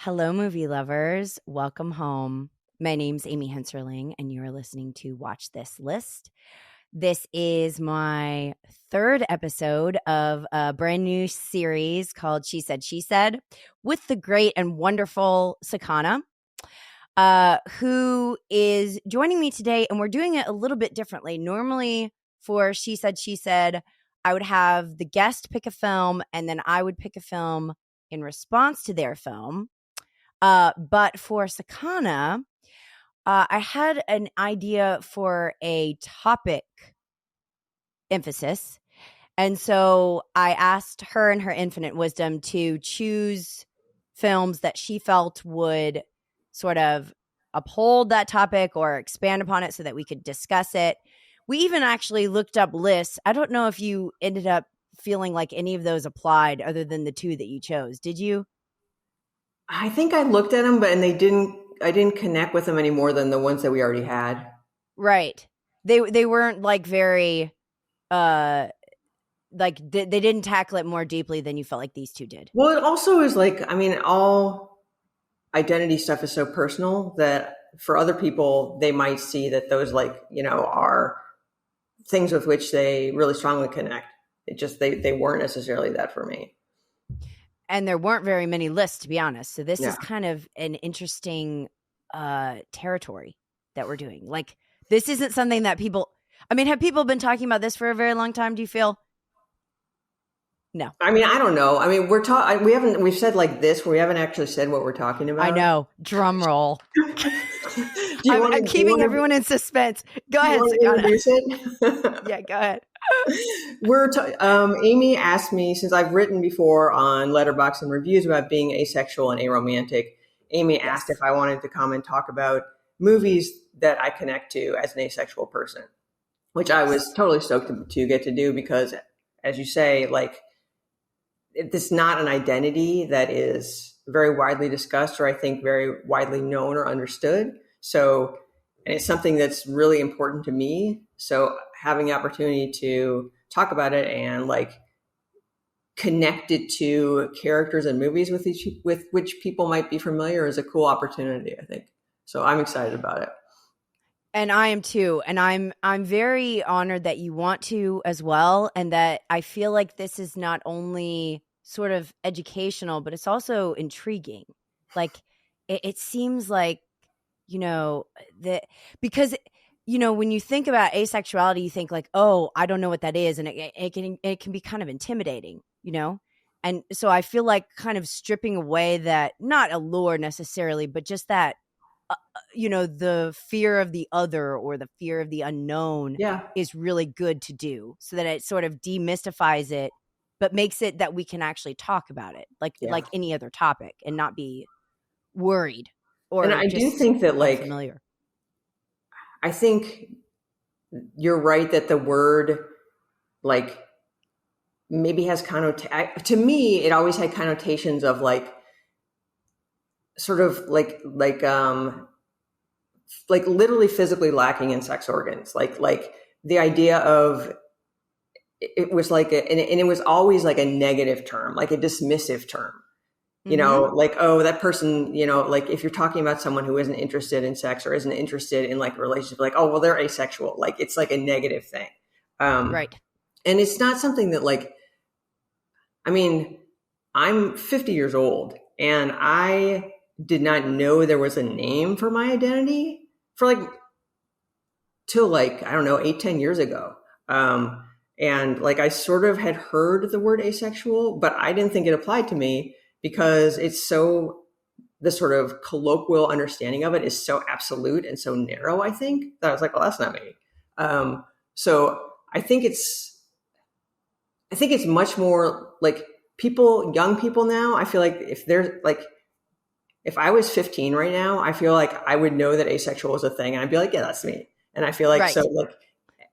Hello, movie lovers. Welcome home. My name's Amy Henserling, and you're listening to Watch This List. This is my third episode of a brand new series called She Said, She Said with the great and wonderful Sakana, who is joining me today, and we're doing it a little bit differently. Normally for She Said, She Said, I would have the guest pick a film, and then I would pick a film in response to their film. But for Sakana, I had an idea for a topic emphasis. And so I asked her in her infinite wisdom to choose films that she felt would sort of uphold that topic or expand upon it so that we could discuss it. We even actually looked up lists. I don't know if you ended up feeling like any of those applied other than the two that you chose. Did you? I think I looked at them, I didn't connect with them any more than the ones that we already had. Right. They weren't like very, they didn't tackle it more deeply than you felt like these two did. Well, it also is like, all identity stuff is so personal that for other people, they might see that those are things with which they really strongly connect. It just, they weren't necessarily that for me. And there weren't very many lists, to be honest. So this is kind of an interesting territory that we're doing. Like, this isn't something that people... I mean, have people been talking about this for a very long time, do you feel? No. I don't know. We've said like this, where we haven't actually said what we're talking about. I know. Drum roll. I'm keeping everyone in suspense. Go ahead, Sakana. Yeah, go ahead. Amy asked me, since I've written before on Letterboxd and reviews about being asexual and aromantic, Amy asked if I wanted to come and talk about movies that I connect to as an asexual person, which I was totally stoked to get to do because, as you say, like, it's not an identity that is very widely discussed or I think very widely known or understood. So, and it's something that's really important to me. So having the opportunity to talk about it and like connect it to characters and movies with which people might be familiar is a cool opportunity, I think. So I'm excited about it. And I am too. And I'm very honored that you want to as well. And that I feel like this is not only sort of educational, but it's also intriguing. Like it seems like, because when you think about asexuality, you think like, oh, I don't know what that is. And it can be kind of intimidating, And so I feel like kind of stripping away that, not allure necessarily, but just that, the fear of the other or the fear of the unknown is really good to do so that it sort of demystifies it, but makes it that we can actually talk about it like any other topic and not be worried. And I do think that familiar. I think you're right that the word like maybe has to me, it always had connotations of like sort of like literally physically lacking in sex organs. Like the idea of it was like and it was always like a negative term, like a dismissive term. Like, oh, that person, like if you're talking about someone who isn't interested in sex or isn't interested in like a relationship, like, oh, well, they're asexual. Like, it's like a negative thing. Right. And it's not something that like, I'm 50 years old and I did not know there was a name for my identity till like, I don't know, 8-10 years ago. And like, I sort of had heard the word asexual, but I didn't think it applied to me, because it's so, the sort of colloquial understanding of it is so absolute and so narrow, I think, that I was like, well, that's not me. So I think it's much more like young people now, I feel like if I was 15 right now, I feel like I would know that asexual is a thing and I'd be like, yeah, that's me. And I feel like, so like,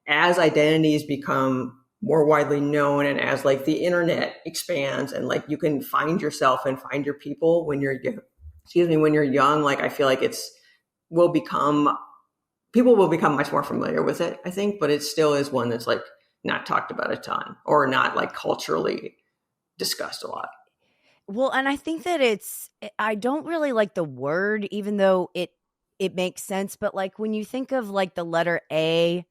as identities become more widely known and as like the internet expands and like you can find yourself and find your people when you're young, like I feel like people will become much more familiar with it, I think, but it still is one that's like not talked about a ton or not like culturally discussed a lot. Well, and I think that I don't really like the word, even though it makes sense. But like when you think of like the letter A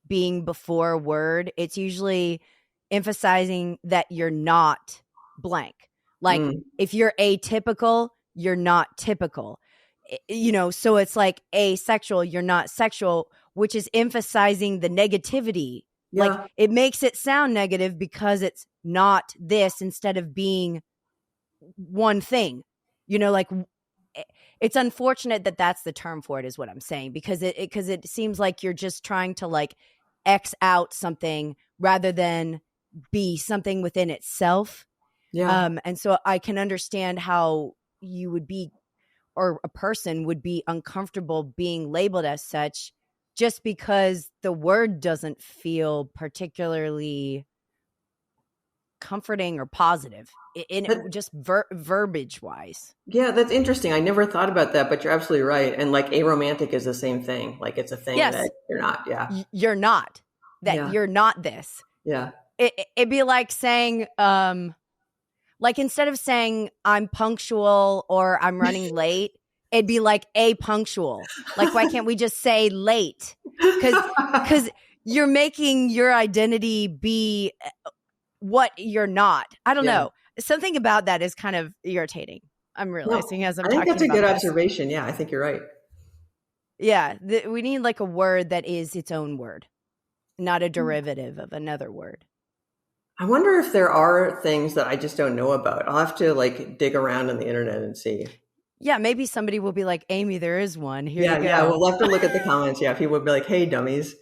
being before a word, it's usually emphasizing that you're not blank. Like Mm, if you're atypical, you're not typical. So it's like asexual, you're not sexual, which is emphasizing the negativity. Like yeah. it makes it sound negative because it's not this instead of being one thing. Like it's unfortunate that that's the term for it, is what I'm saying, because it seems like you're just trying to like X out something rather than be something within itself. Yeah. And so I can understand how you would be, or a person would be uncomfortable being labeled as such, just because the word doesn't feel particularly comforting or positive in That, just verbiage wise. yeah, that's interesting. I never thought about that, but you're absolutely right. And like aromantic is the same thing. Like it's a thing that Yes, you're not. Yeah. you're not that. Yeah. You're not this. Yeah. It'd be like saying, like instead of saying I'm punctual or I'm running late, it'd be like a punctual. Like why can't we just say late? Because you're making your identity be what you're not. I don't Yeah. know. Something about that is kind of irritating. I'm No, realizing as I'm I think that's talking a good about this. observation. Yeah, I think you're right. Yeah, we need like a word that is its own word, not a derivative of another word. I wonder if there are things that I just don't know about. I'll have to like dig around on the internet and see. Yeah, maybe somebody will be like, Amy, there is one. Here you Yeah, yeah. go. We'll have to look at the comments. Yeah, people would be like, "Hey, dummies."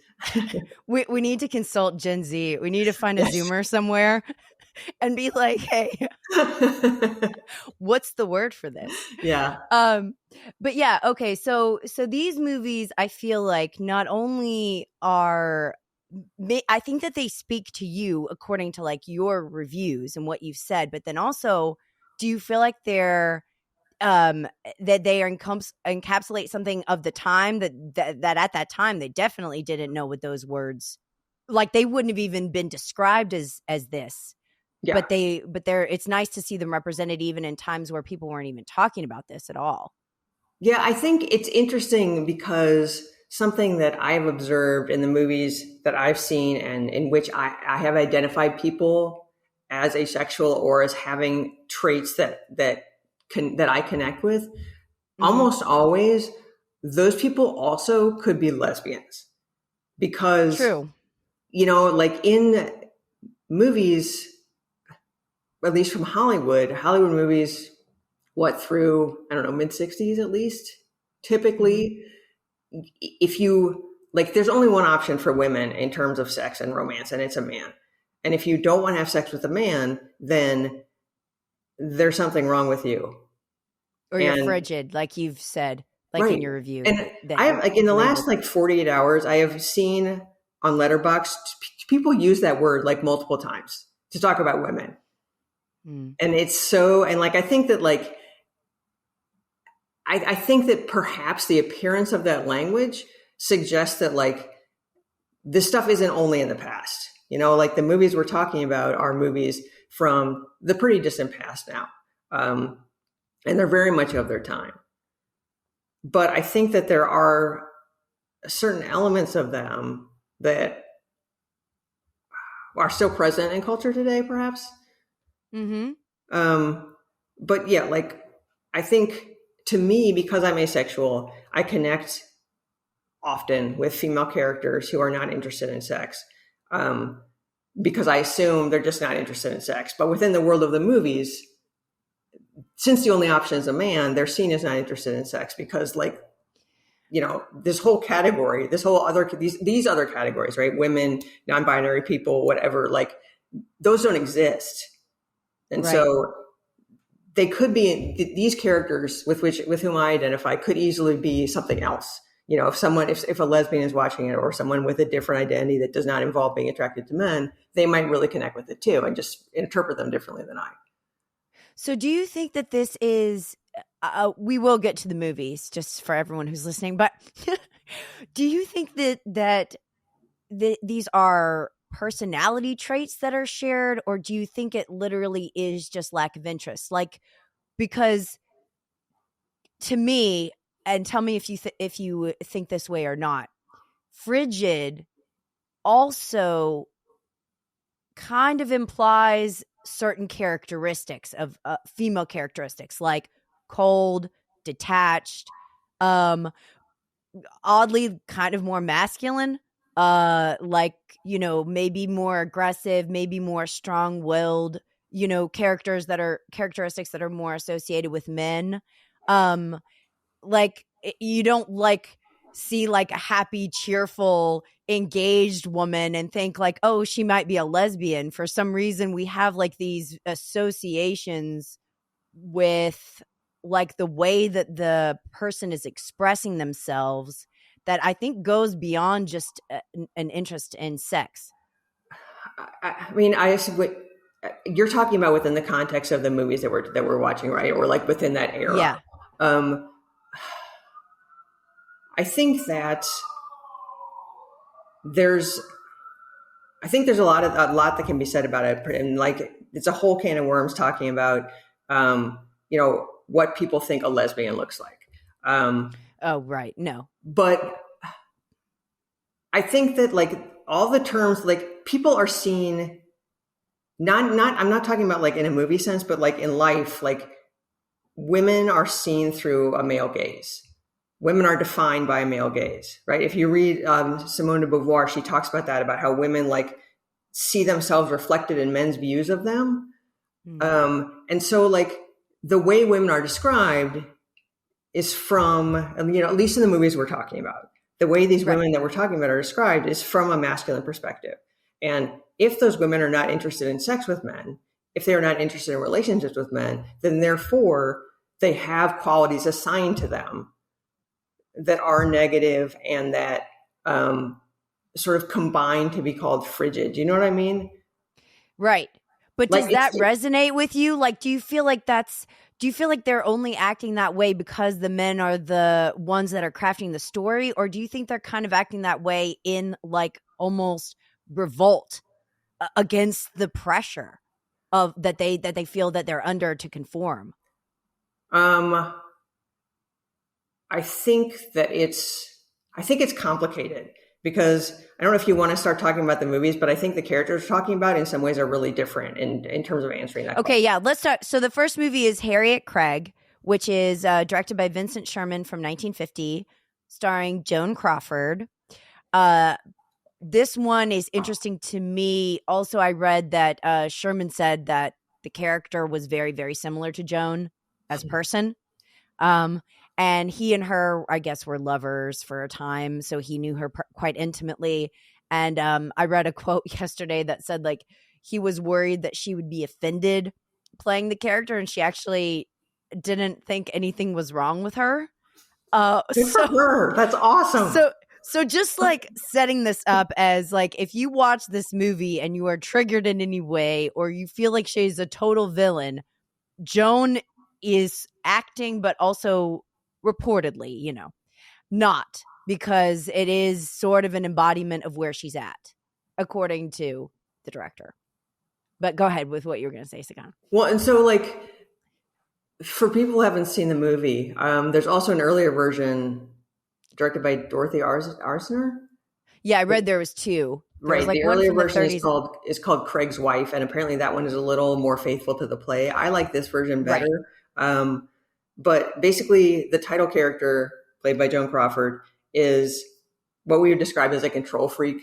We need to consult Gen Z. We need to find a Yes. Zoomer somewhere and be like, hey, what's the word for this? Yeah. But yeah, okay. So these movies, I feel like not only I think that they speak to you according to like your reviews and what you've said, but then also, do you feel like that they encapsulate something of the time that at that time they definitely didn't know what those words, like they wouldn't have even been described as this, Yeah. but they're it's nice to see them represented even in times where people weren't even talking about this at all. Yeah, I think it's interesting because something that I've observed in the movies that I've seen and in which I have identified people as asexual or as having traits that I connect with, Mm-hmm. almost always those people also could be lesbians because, True. like in movies, at least from Hollywood movies, what, through, I don't know, mid 60s at least, Mm-hmm. typically, if you like, there's only one option for women in terms of sex and romance, and it's a man. And if you don't want to have sex with a man, then there's something wrong with you. Or you're And frigid, like you've said, like in right. your review, And that I have, you're like, in the last labeled. like 48 hours, I have seen on Letterboxd people use that word like multiple times to talk about women. Mm. And it's so, and like, I think that like, I think that perhaps the appearance of that language suggests that like this stuff isn't only in the past. Like the movies we're talking about are movies from the pretty distant past now. And they're very much of their time. But I think that there are certain elements of them that are still present in culture today, perhaps. Mm-hmm. But yeah, like I think to me, because I'm asexual, I connect often with female characters who are not interested in sex, because I assume they're just not interested in sex. But within the world of the movies, since the only option is a man, they're seen as not interested in sex because, like, this whole category, these other categories, right? Women, non-binary people, whatever, like those don't exist. And Right. so they could be, these characters with whom I identify could easily be something else. If a lesbian is watching it, or someone with a different identity that does not involve being attracted to men, they might really connect with it too and just interpret them differently than I. So do you think that this is, we will get to the movies just for everyone who's listening, but do you think that these are personality traits that are shared, or do you think it literally is just lack of interest? Like because to me, and tell me if you think this way or not, frigid also kind of implies certain characteristics of female characteristics, like cold, detached, oddly kind of more masculine, like, you know, maybe more aggressive, maybe more strong-willed, you know, characteristics that are more associated with men. Like you don't like see like a happy, cheerful, engaged woman and think like, oh, she might be a lesbian. For some reason, we have like these associations with like the way that the person is expressing themselves that I think goes beyond just an interest in sex. I mean, you're talking about within the context of the movies that we're watching, right? Or like within that era. Yeah. I think that there's a lot that can be said about it, and like it's a whole can of worms talking about, you know, what people think a lesbian looks like. Oh, right. No, but I think that like all the terms, like people are seen, not I'm not talking about like in a movie sense, but like in life, like women are seen through a male gaze. Women are defined by a male gaze, right? If you read Simone de Beauvoir, she talks about that, about how women like see themselves reflected in men's views of them. And so like the way women are described is from, you know, at least in the movies we're talking about, the way these women that we're talking about are described is from a masculine perspective. And if those women are not interested in sex with men, if they're not interested in relationships with men, then therefore they have qualities assigned to them that are negative and that sort of combine to be called frigid. Do you know what I mean? Right. But does Like, that resonate with you? Like, do you feel like they're only acting that way because the men are the ones that are crafting the story? Or do you think they're kind of acting that way in like almost revolt against the pressure of that they feel that they're under to conform? I think it's complicated because I don't know if you want to start talking about the movies, but I think the characters we're talking about in some ways are really different in terms of answering that question. Yeah, let's start. So the first movie is Harriet Craig, which is directed by Vincent Sherman from 1950, starring Joan Crawford. This one is interesting to me. Also, I read that Sherman said that the character was very, very similar to Joan as a person. And he and her, I guess, were lovers for a time, so he knew her quite intimately. And I read a quote yesterday that said, like, he was worried that she would be offended playing the character, and she actually didn't think anything was wrong with her. Good for her. That's awesome. So just like setting this up as like, if you watch this movie and you are triggered in any way, or you feel like she's a total villain, Joan is acting, but also reportedly, you know, not, because it is sort of an embodiment of where she's at, according to the director. But go ahead with what you were going to say, Sakana. Well, and so like for people who haven't seen the movie, there's also an earlier version directed by Dorothy Arzner. Yeah, I read there was two. Right. Like the earlier version is called Craig's Wife, and apparently that one is a little more faithful to the play. I like this version better. Right. But basically, the title character, played by Joan Crawford, is what we would describe as a control freak.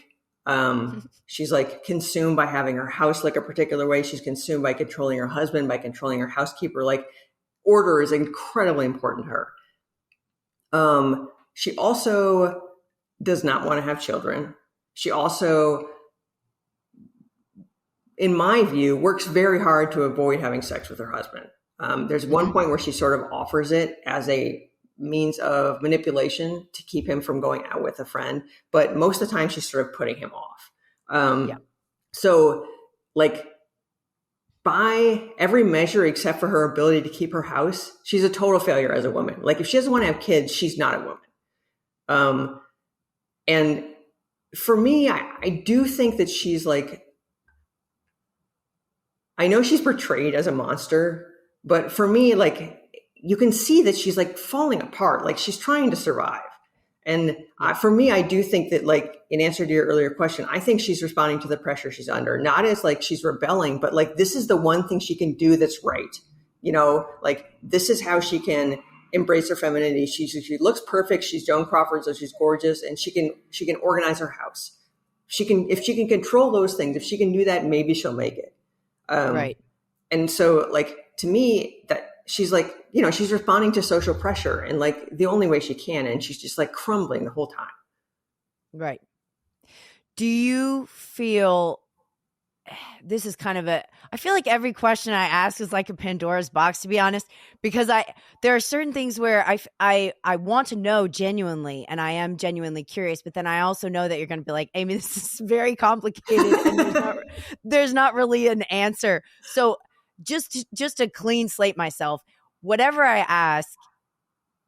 She's like consumed by having her house look a particular way. She's consumed by controlling her husband, by controlling her housekeeper. Like, order is incredibly important to her. She also does not want to have children. She also, in my view, works very hard to avoid having sex with her husband. There's one point where she sort of offers it as a means of manipulation to keep him from going out with a friend. But most of the time she's sort of putting him off. So like by every measure, except for her ability to keep her house, she's a total failure as a woman. Like if she doesn't want to have kids, she's not a woman. And for me, I do think that she's like, I know she's portrayed as a monster, But for me, like, you can see that she's like falling apart, like she's trying to survive. And Yeah. for me, I do think that, like, in answer to your earlier question, I think she's responding to the pressure she's under, not as like she's rebelling, but like this is the one thing she can do that's right. You know, like this is how she can embrace her femininity. She looks perfect. She's Joan Crawford, so she's gorgeous, and she can organize her house. She can, if she can control those things, if she can do that, maybe she'll make it. Right. And so, like, to me, that she's like, you know, she's responding to social pressure and like the only way she can, and she's just like crumbling the whole time. Right. Do you feel, this is kind of I feel like every question I ask is like a Pandora's box, to be honest, because there are certain things where I want to know genuinely, and I am genuinely curious, but then I also know that you're going to be like, Amy, this is very complicated and there's not really an answer. So just to clean slate myself, whatever I ask,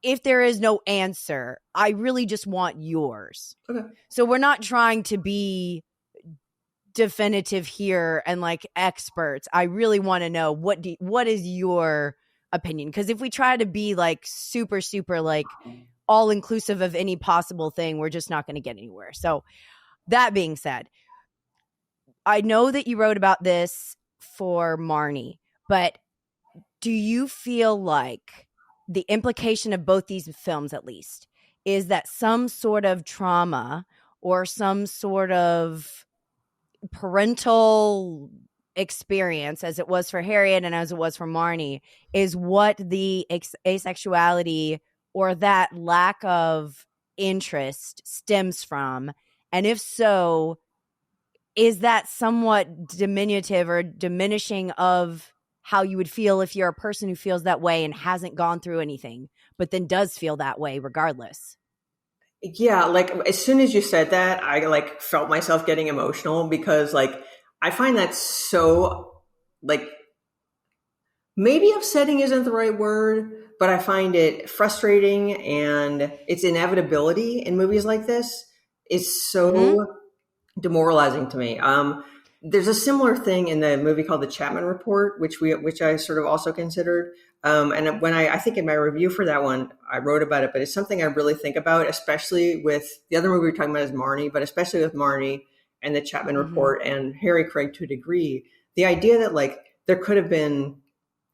if there is no answer, I really just want yours. Okay. So we're not trying to be definitive here and like experts. I really want to know what is your opinion? Because if we try to be like super like all inclusive of any possible thing, we're just not going to get anywhere. So that being said, I know that you wrote about this for Marnie, but do you feel like the implication of both these films, at least, is that some sort of trauma or some sort of parental experience, as it was for Harriet and as it was for Marnie, is what the asexuality or that lack of interest stems from? And if so, is that somewhat diminutive or diminishing of how you would feel if you're a person who feels that way and hasn't gone through anything, but then does feel that way regardless? Yeah, like as soon as you said that, I like felt myself getting emotional because like I find that so like maybe upsetting isn't the right word, but I find it frustrating, and its inevitability in movies like this is so demoralizing to me. There's a similar thing in the movie called The Chapman Report, which I sort of also considered. And when I think in my review for that one, I wrote about it, but it's something I really think about, especially with the other movie we're talking about is Marnie, but especially with Marnie and The Chapman Report and Harry Craig to a degree. The idea that like there could have been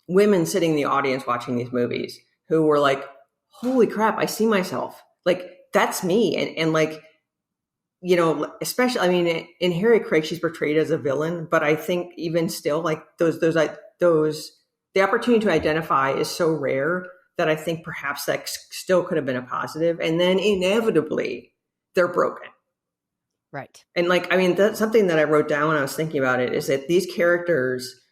women sitting in the audience watching these movies who were like, holy crap, I see myself. Like, that's me. And like, you know, especially, I mean, in Harry Craig, she's portrayed as a villain, but I think even still, like the opportunity to identify is so rare that I think perhaps that still could have been a positive. And then inevitably, they're broken. Right. And like, I mean, that's something that I wrote down when I was thinking about it, is that these characters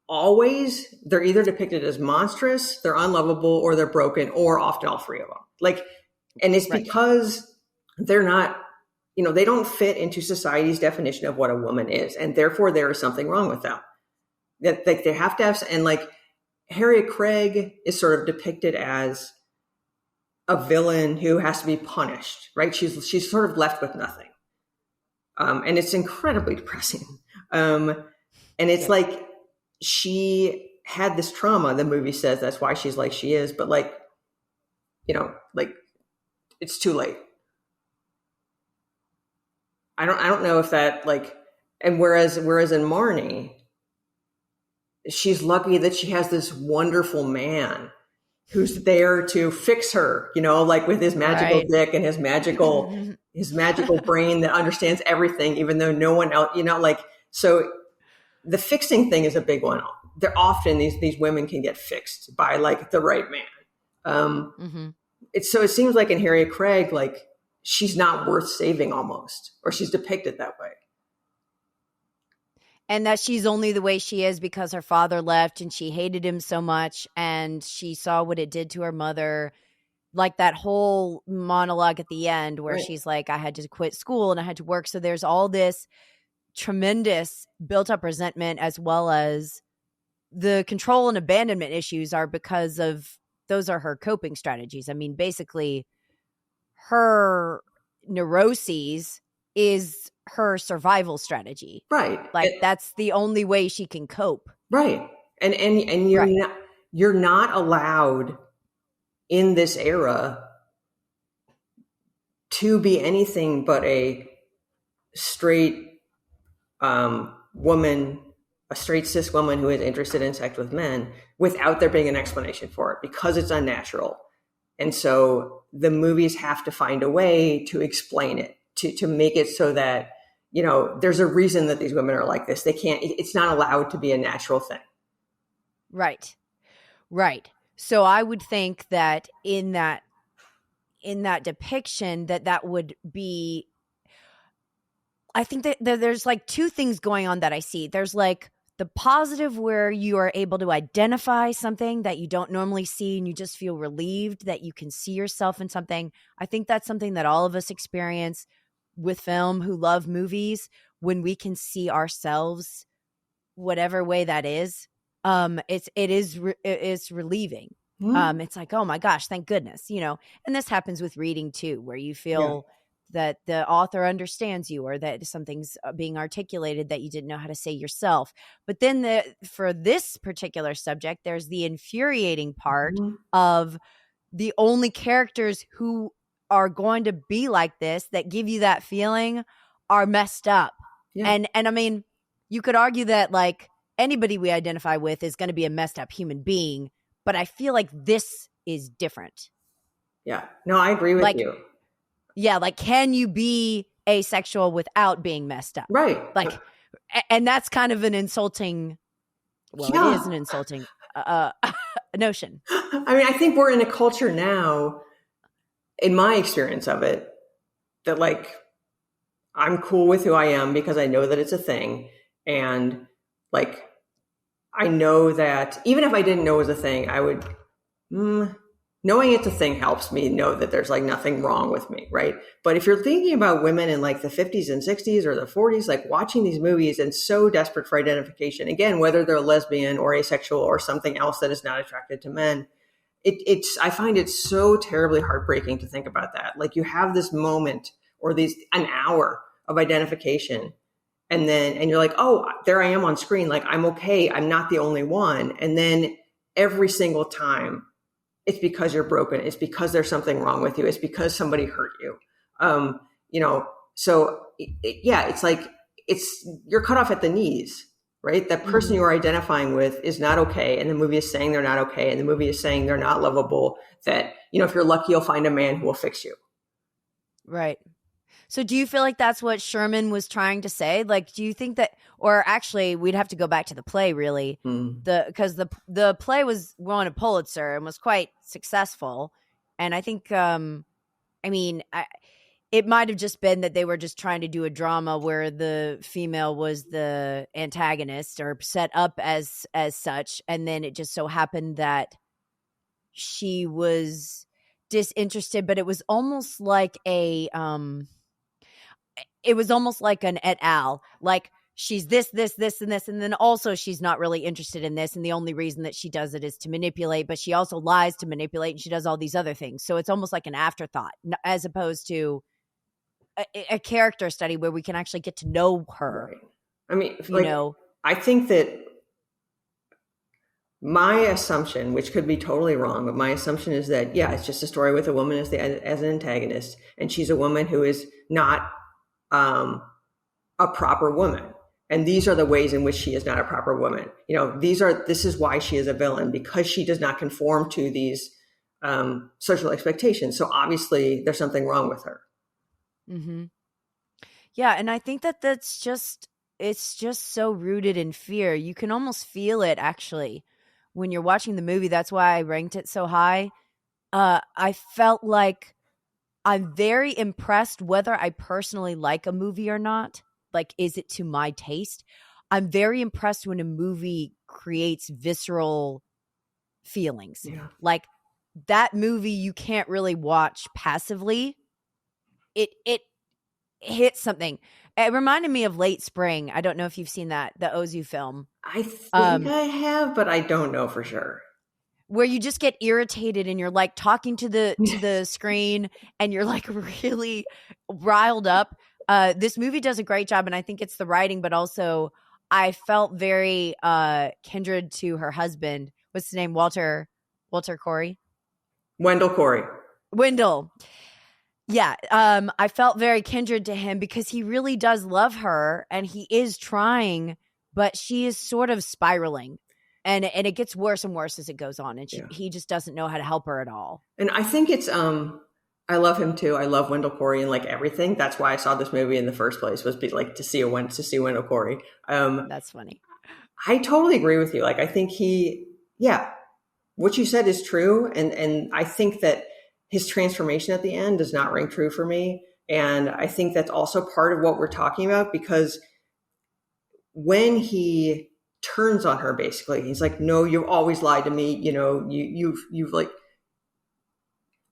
they're either depicted as monstrous, they're unlovable, or they're broken, or often all three of them. Like, and it's because they're not, you know, they don't fit into society's definition of what a woman is. And therefore there is something wrong with them. That like they have to have, and like Harriet Craig is sort of depicted as a villain who has to be punished, right? She's sort of left with nothing. And it's incredibly depressing. And it's like, she had this trauma. The movie says that's why she's like she is, but like, you know, like it's too late. I don't know if that like, and whereas in Marnie, she's lucky that she has this wonderful man who's there to fix her, you know, like with his magical dick and his magical brain that understands everything, even though no one else, you know, like, so the fixing thing is a big one. They're often these women can get fixed by like the right man. It seems like in Harriet Craig, like she's not worth saving almost, or she's depicted that way. And that she's only the way she is because her father left and she hated him so much, and she saw what it did to her mother. Like that whole monologue at the end where she's like, I had to quit school and I had to work. So there's all this tremendous built up resentment, as well as the control and abandonment issues are because of those are her coping strategies. I mean, basically her neuroses is her survival strategy. Right. Like that's the only way she can cope. Right. And you're not, you're not allowed in this era to be anything but a straight woman, a straight cis woman who is interested in sex with men without there being an explanation for it, because it's unnatural. And so the movies have to find a way to explain it, to make it so that, you know, there's a reason that these women are like this. They can't, it's not allowed to be a natural thing. Right. Right. So I would think that in that depiction that would be, I think that there's like two things going on that I see. There's like the positive where you are able to identify something that you don't normally see and you just feel relieved that you can see yourself in something. I think that's something that all of us experience with film who love movies, when we can see ourselves whatever way that is. It is relieving. It's like, oh my gosh, thank goodness, you know. And this happens with reading too, where you feel that the author understands you, or that something's being articulated that you didn't know how to say yourself. But then for this particular subject, there's the infuriating part of the only characters who are going to be like this, that give you that feeling, are messed up. And I mean, you could argue that like anybody we identify with is going to be a messed up human being, but I feel like this is different. Yeah. No, I agree with you. Yeah, like, can you be asexual without being messed up? Right. Like, and that's kind of an insulting, well, it is an insulting notion. I mean, I think we're in a culture now, in my experience of it, that like, I'm cool with who I am because I know that it's a thing. And like, I know that even if I didn't know it was a thing, I would, knowing it's a thing helps me know that there's like nothing wrong with me, right? But if you're thinking about women in like the 50s and 60s or the 40s, like watching these movies and so desperate for identification, again, whether they're lesbian or asexual or something else that is not attracted to men, I find it so terribly heartbreaking to think about that. Like you have this moment or an hour of identification, and you're like, oh, there I am on screen. Like, I'm okay. I'm not the only one. And then every single time, it's because you're broken. It's because there's something wrong with you. It's because somebody hurt you. You know, so it's like, you're cut off at the knees, right? That person you are identifying with is not okay. And the movie is saying they're not okay. And the movie is saying they're not lovable, that, you know, if you're lucky, you'll find a man who will fix you. Right. So do you feel like that's what Sherman was trying to say? Like, do you think that, or actually we'd have to go back to the play really, because the play won a Pulitzer and was quite successful. And I think, it might've just been that they were just trying to do a drama where the female was the antagonist or set up as such. And then it just so happened that she was disinterested, but it was almost like it was almost like an et al. Like she's this, and this. And then also she's not really interested in this. And the only reason that she does it is to manipulate, but she also lies to manipulate, and she does all these other things. So it's almost like an afterthought, as opposed to a character study where we can actually get to know her. Right. I mean, I think that my assumption, which could be totally wrong, but my assumption is that, it's just a story with a woman as an antagonist. And she's a woman who is not a proper woman. And these are the ways in which she is not a proper woman. You know, this is why she is a villain, because she does not conform to these social expectations. So obviously there's something wrong with her. Mm-hmm. Yeah. And I think it's just so rooted in fear. You can almost feel it actually when you're watching the movie. That's why I ranked it so high. I felt like I'm very impressed whether I personally like a movie or not. Like, is it to my taste? I'm very impressed when a movie creates visceral feelings. Yeah. Like that movie you can't really watch passively. It hits something. It reminded me of Late Spring. I don't know if you've seen that, the Ozu film. I think I have, but I don't know for sure. Where you just get irritated and you're like talking to the screen and you're like really riled up. This movie does a great job, and I think it's the writing, but also I felt very kindred to her husband. what's his name? Walter Corey? Wendell Corey. Wendell. Yeah. I felt very kindred to him because he really does love her and he is trying, but she is sort of spiraling. And it gets worse and worse as it goes on. And he just doesn't know how to help her at all. And I think it's, I love him too. I love Wendell Corey and like everything. That's why I saw this movie in the first place, was like to see Wendell Corey. That's funny. I totally agree with you. Like, I think what you said is true. And I think that his transformation at the end does not ring true for me. And I think that's also part of what we're talking about, because when he turns on her, basically, he's like, no, you've always lied to me. You know, you've like,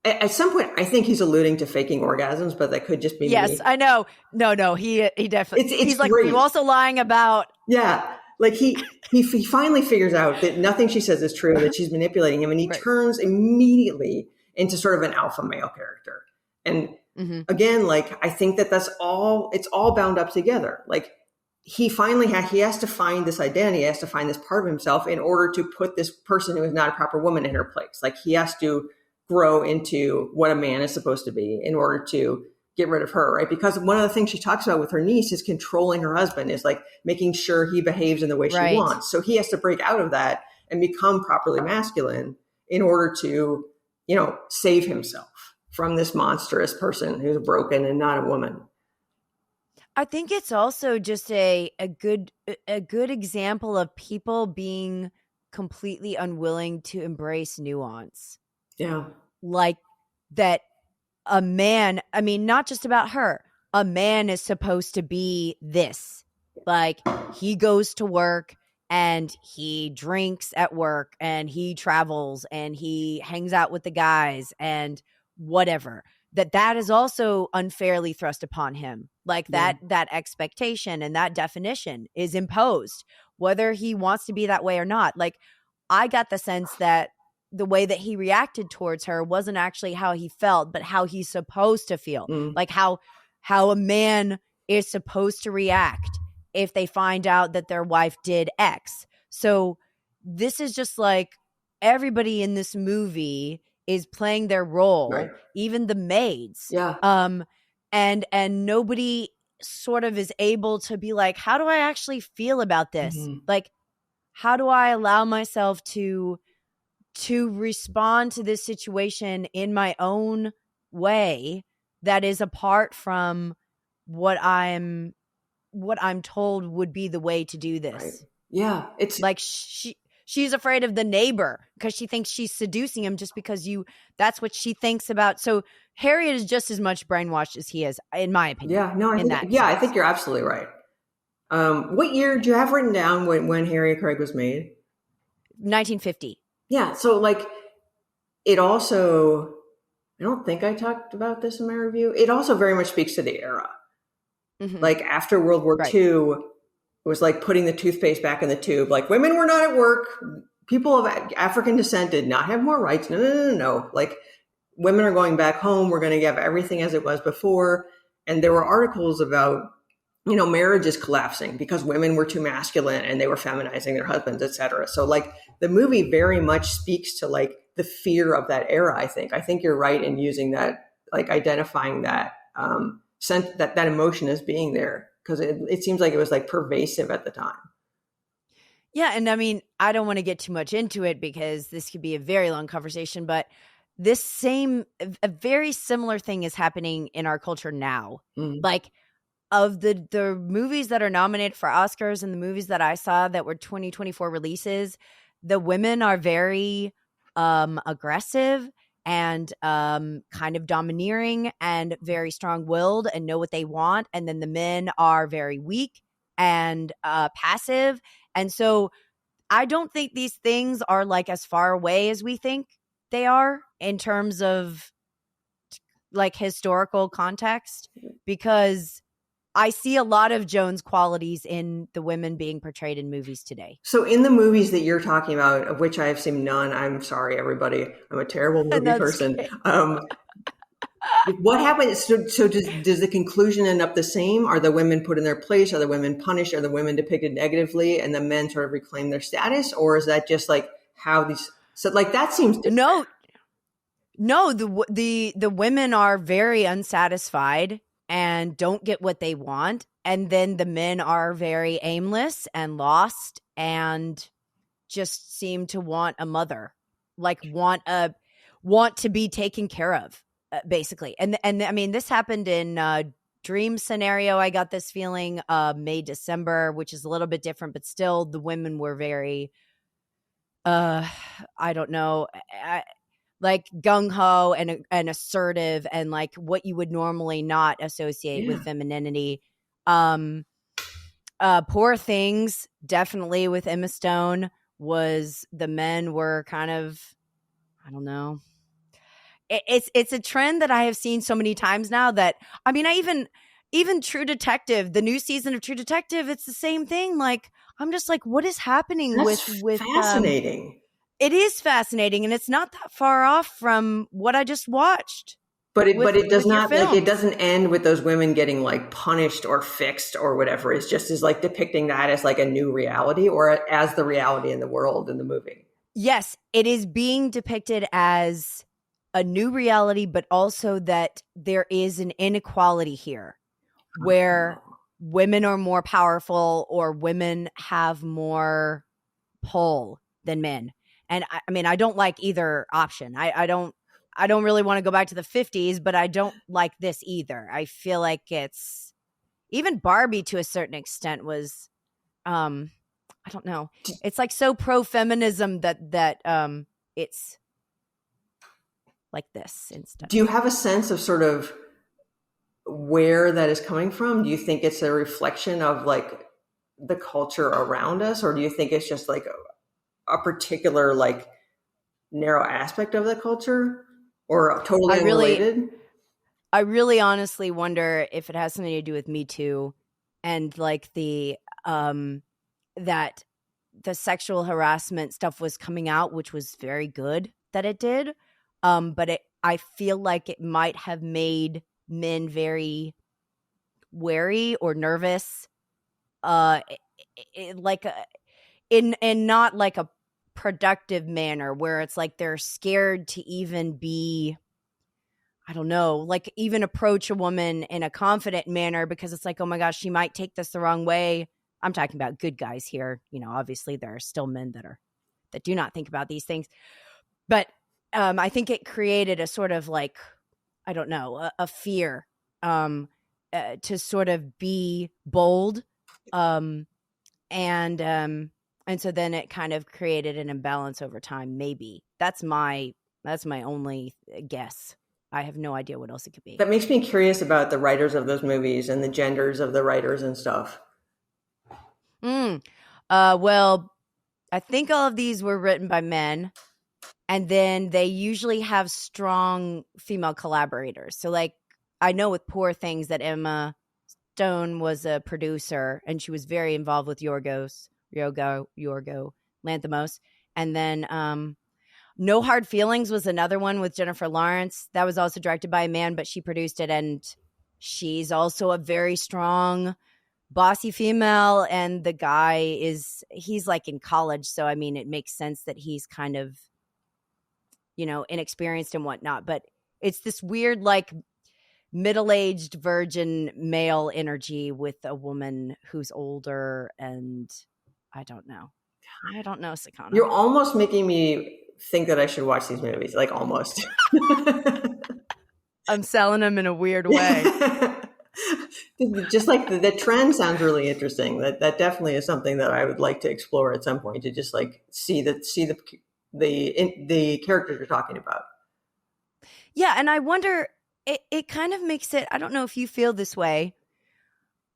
at some point, I think he's alluding to faking orgasms, but that could just be yes, me. I know. No, he definitely, he's like, great. you're also lying about. Yeah. Like he finally figures out that nothing she says is true, that she's manipulating him. And he turns immediately into sort of an alpha male character. And again, like, I think that it's all bound up together. Like, he finally he has to find this identity, he has to find this part of himself in order to put this person who is not a proper woman in her place. Like, he has to grow into what a man is supposed to be in order to get rid of her, right? Because one of the things she talks about with her niece is controlling her husband, is like making sure he behaves in the way she wants. So he has to break out of that and become properly masculine in order to, you know, save himself from this monstrous person who's broken and not a woman. I think it's also just a good example of people being completely unwilling to embrace nuance. Yeah. Like that a man, I mean, not just about her, a man is supposed to be this. Like, he goes to work and he drinks at work and he travels and he hangs out with the guys and whatever. That is also unfairly thrust upon him. Like that expectation and that definition is imposed, whether he wants to be that way or not. Like, I got the sense that the way that he reacted towards her wasn't actually how he felt, but how he's supposed to feel. Like how a man is supposed to react if they find out that their wife did X. So this is just like everybody in this movie is playing their role, even the maids. Yeah. And nobody sort of is able to be like, how do I actually feel about this? Like, how do I allow myself to respond to this situation in my own way that is apart from what I'm told would be the way to do this. Right. Yeah. It's like she's afraid of the neighbor because she thinks she's seducing him just because that's what she thinks about. So Harriet is just as much brainwashed as he is, in my opinion. Yeah. No, I think you're absolutely right. What year do you have written down when Harriet Craig was made? 1950. Yeah. So like, it also, I don't think I talked about this in my review. It also very much speaks to the era. Mm-hmm. Like after World War II, it was like putting the toothpaste back in the tube. Like, women were not at work. People of African descent did not have more rights. No. Like, women are going back home. We're going to have everything as it was before. And there were articles about, marriages collapsing because women were too masculine and they were feminizing their husbands, et cetera. So like the movie very much speaks to like the fear of that era. I think you're right in using that, like identifying that, sense that emotion as being there, because it seems like it was like pervasive at the time. Yeah. And I mean, I don't want to get too much into it because this could be a very long conversation, but a very similar thing is happening in our culture now. Mm-hmm. Like of the movies that are nominated for Oscars and the movies that I saw that were 2024 releases, the women are very aggressive and kind of domineering and very strong-willed and know what they want. And then the men are very weak and passive. And so I don't think these things are like as far away as we think they are in terms of like historical context, because I see a lot of Jones qualities in the women being portrayed in movies today. So in the movies that you're talking about, of which I have seen none, I'm sorry, everybody, I'm a terrible movie person. What happens? So does the conclusion end up the same? Are the women put in their place? Are the women punished? Are the women depicted negatively and the men sort of reclaim their status? Or is that just like how these, so like that seems different. No, the women are very unsatisfied and don't get what they want, and then the men are very aimless and lost and just seem to want a mother, like want to be taken care of, basically. And I mean, this happened in Dream Scenario. I got this feeling May December, which is a little bit different, but still the women were very I don't know, like gung-ho and assertive, and like what you would normally not associate with femininity. Poor Things, definitely with Emma Stone, was the men were kind of, I don't know. It's a trend that I have seen so many times now that, I mean, I even True Detective, the new season of True Detective, it's the same thing. Like, I'm just like, what is happening That's with fascinating. It is fascinating, and it's not that far off from what I just watched. But it does not, like, it films. doesn't end with those women getting like punished or fixed or whatever. It's just as like depicting that as like a new reality or as the reality in the world in the movie. Yes, it is being depicted as a new reality, but also that there is an inequality here where women are more powerful or women have more pull than men. And I mean, I don't like either option. I don't really want to go back to the 50s, but I don't like this either. I feel like it's, even Barbie to a certain extent was, I don't know. It's like so pro-feminism that it's like this instead. Do you have a sense of sort of where that is coming from? Do you think it's a reflection of like the culture around us, or do you think it's just like a particular like narrow aspect of the culture, or totally unrelated? I really honestly wonder if it has something to do with Me Too and like the that the sexual harassment stuff was coming out, which was very good that it did. But I feel like it might have made men very wary or nervous, in not like a productive manner, where it's like they're scared to even be, I don't know, like even approach a woman in a confident manner, because it's like, oh my gosh, she might take this the wrong way. I'm talking about good guys here. You know, obviously there are still men that do not think about these things. But I think it created a sort of like, I don't know, a fear to sort of be bold. And so then it kind of created an imbalance over time. Maybe that's my only guess. I have no idea what else it could be. That makes me curious about the writers of those movies and the genders of the writers and stuff. Well, I think all of these were written by men, and then they usually have strong female collaborators. So like, I know with Poor Things that Emma Stone was a producer, and she was very involved with Yorgos Lanthimos. And then No Hard Feelings was another one with Jennifer Lawrence. That was also directed by a man, but she produced it, and she's also a very strong, bossy female. And the guy he's like in college, so I mean, it makes sense that he's kind of, you know, inexperienced and whatnot. But it's this weird, like, middle-aged virgin male energy with a woman who's older, and I don't know, Sakana. You're almost making me think that I should watch these movies, like almost. I'm selling them in a weird way. Just like the trend sounds really interesting. That definitely is something that I would like to explore at some point, to just like see the characters you're talking about. Yeah, and I wonder, it kind of makes it, I don't know if you feel this way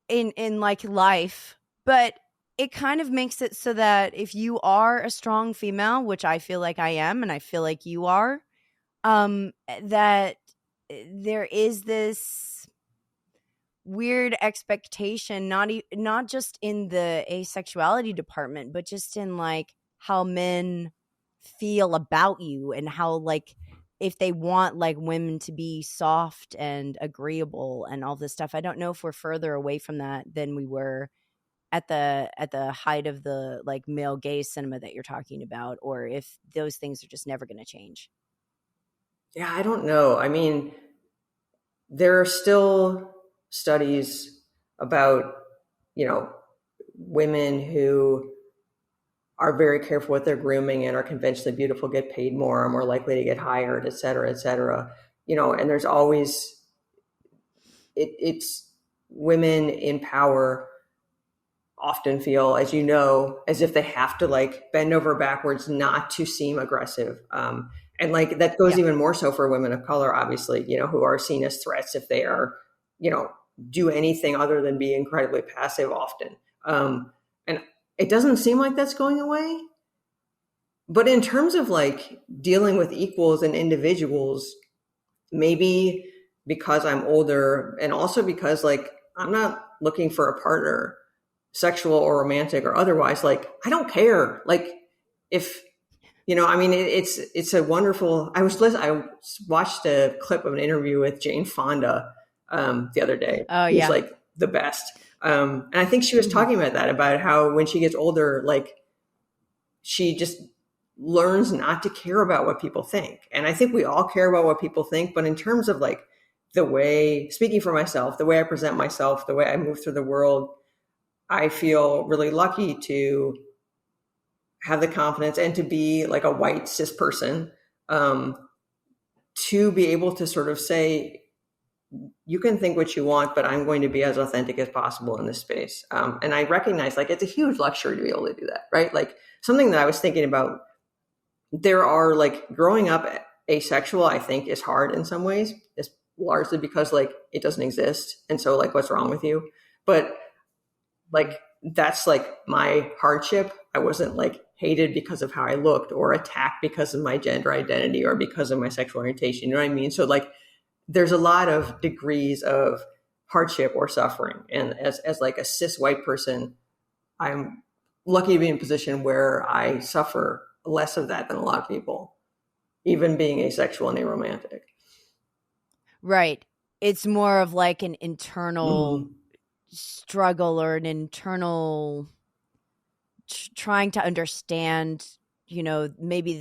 in like life, but it kind of makes it so that if you are a strong female, which I feel like I am, and I feel like you are, that there is this weird expectation, not just in the asexuality department, but just in like how men feel about you, and how like if they want like women to be soft and agreeable and all this stuff. I don't know if we're further away from that than we were at the height of the like male gaze cinema that you're talking about, or if those things are just never going to change. Yeah, I don't know. I mean, there are still studies about, you know, women who are very careful with their grooming and are conventionally beautiful get paid more, are more likely to get hired, et cetera, et cetera. You know, and there's always it's women in power often feel, as you know, as if they have to like bend over backwards not to seem aggressive. And like that goes Yeah. even more so for women of color, obviously, you know, who are seen as threats if they are, you know, do anything other than be incredibly passive often. And it doesn't seem like that's going away. But in terms of like dealing with equals and individuals, maybe because I'm older and also because like I'm not looking for a partner, sexual or romantic or otherwise, like I don't care. Like if, you know, I mean, it's a wonderful, I watched a clip of an interview with Jane Fonda the other day, Oh who's yeah. like the best. And I think she was talking about that, about how when she gets older, like she just learns not to care about what people think. And I think we all care about what people think, but in terms of like the way, speaking for myself, the way I present myself, the way I move through the world, I feel really lucky to have the confidence and to be like a white cis person, to be able to sort of say, you can think what you want, but I'm going to be as authentic as possible in this space. And I recognize like it's a huge luxury to be able to do that, right? Like something that I was thinking about, there are like growing up asexual, I think is hard in some ways. It's largely because like it doesn't exist. And so like, what's wrong with you? But like, that's like my hardship. I wasn't like hated because of how I looked or attacked because of my gender identity or because of my sexual orientation. You know what I mean? So like, there's a lot of degrees of hardship or suffering. And as like a cis white person, I'm lucky to be in a position where I suffer less of that than a lot of people, even being asexual and aromantic. Right. It's more of like an internal Mm-hmm. struggle or an internal trying to understand, you know, maybe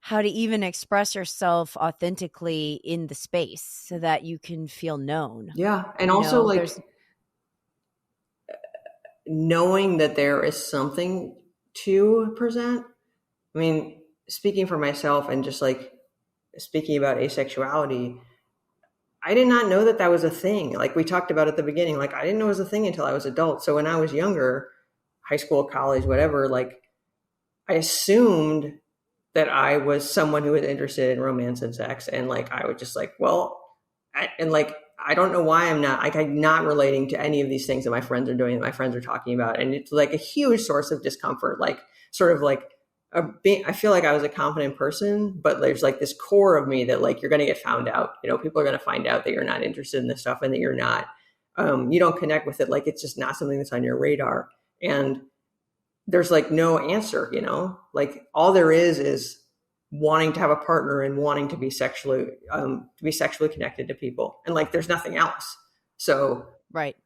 how to even express yourself authentically in the space so that you can feel known. Yeah. And You also know, like there's knowing that there is something to present. I mean, speaking for myself and just like speaking about asexuality, I did not know that that was a thing. Like we talked about at the beginning, like I didn't know it was a thing until I was adult. So when I was younger, high school, college, whatever, like I assumed that I was someone who was interested in romance and sex. And like, I would just like, well, and like, I don't know why I'm not, like, I'm not relating to any of these things that my friends are doing, that my friends are talking about. And it's like a huge source of discomfort, like sort of like, I feel like I was a confident person, but there's like this core of me that like, you're going to get found out, you know, people are going to find out that you're not interested in this stuff and that you're not, you don't connect with it. Like, it's just not something that's on your radar. And there's like no answer, you know, like all there is wanting to have a partner and wanting to be sexually connected to people. And like, there's nothing else. So, right.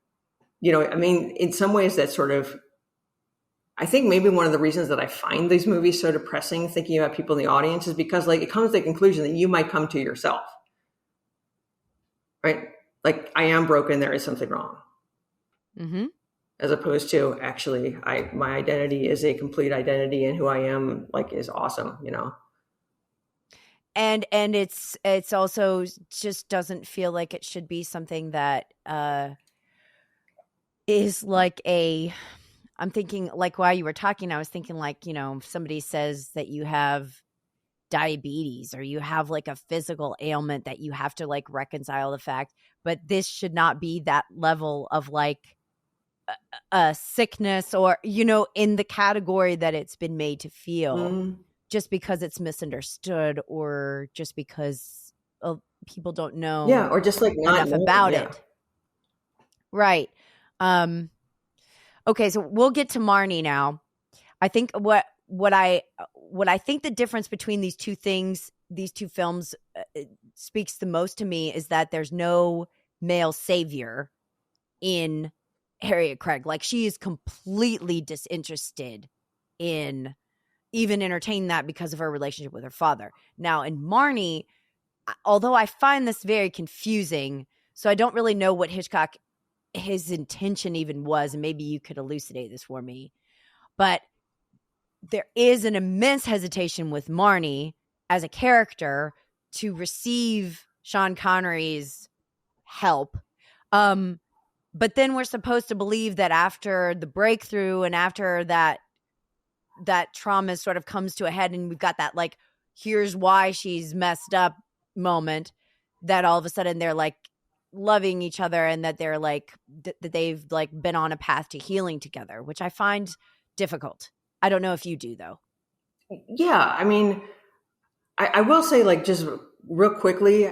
you know, I mean, in some ways that sort of, I think maybe one of the reasons that I find these movies so depressing, thinking about people in the audience, is because like it comes to the conclusion that you might come to yourself, right? Like I am broken. There is something wrong. Mm-hmm. As opposed to actually, my identity is a complete identity and who I am like is awesome, you know? And it's also just doesn't feel like it should be something that is like I'm thinking like while you were talking, I was thinking like, you know, if somebody says that you have diabetes or you have like a physical ailment that you have to like reconcile the fact, but this should not be that level of like a sickness or, you know, in the category that it's been made to feel just because it's misunderstood or just because people don't know Yeah. Or just like not enough knowing, about yeah. it. Right. Okay. So we'll get to Marnie now. I think what I think the difference between these two things, these two films speaks the most to me is that there's no male savior in Harriet Craig. Like, she is completely disinterested in even entertaining that because of her relationship with her father. Now, in Marnie, although I find this very confusing, so I don't really know what Hitchcock, his intention even was, and maybe you could elucidate this for me. But there is an immense hesitation with Marnie as a character to receive Sean Connery's help. But then we're supposed to believe that after the breakthrough and after that trauma sort of comes to a head, and we've got that, like, here's why she's messed up moment, that all of a sudden they're like loving each other, and that they're like that they've like been on a path to healing together, which I find difficult. I don't know if you do, though. Yeah, I mean, I will say, like, just real quickly,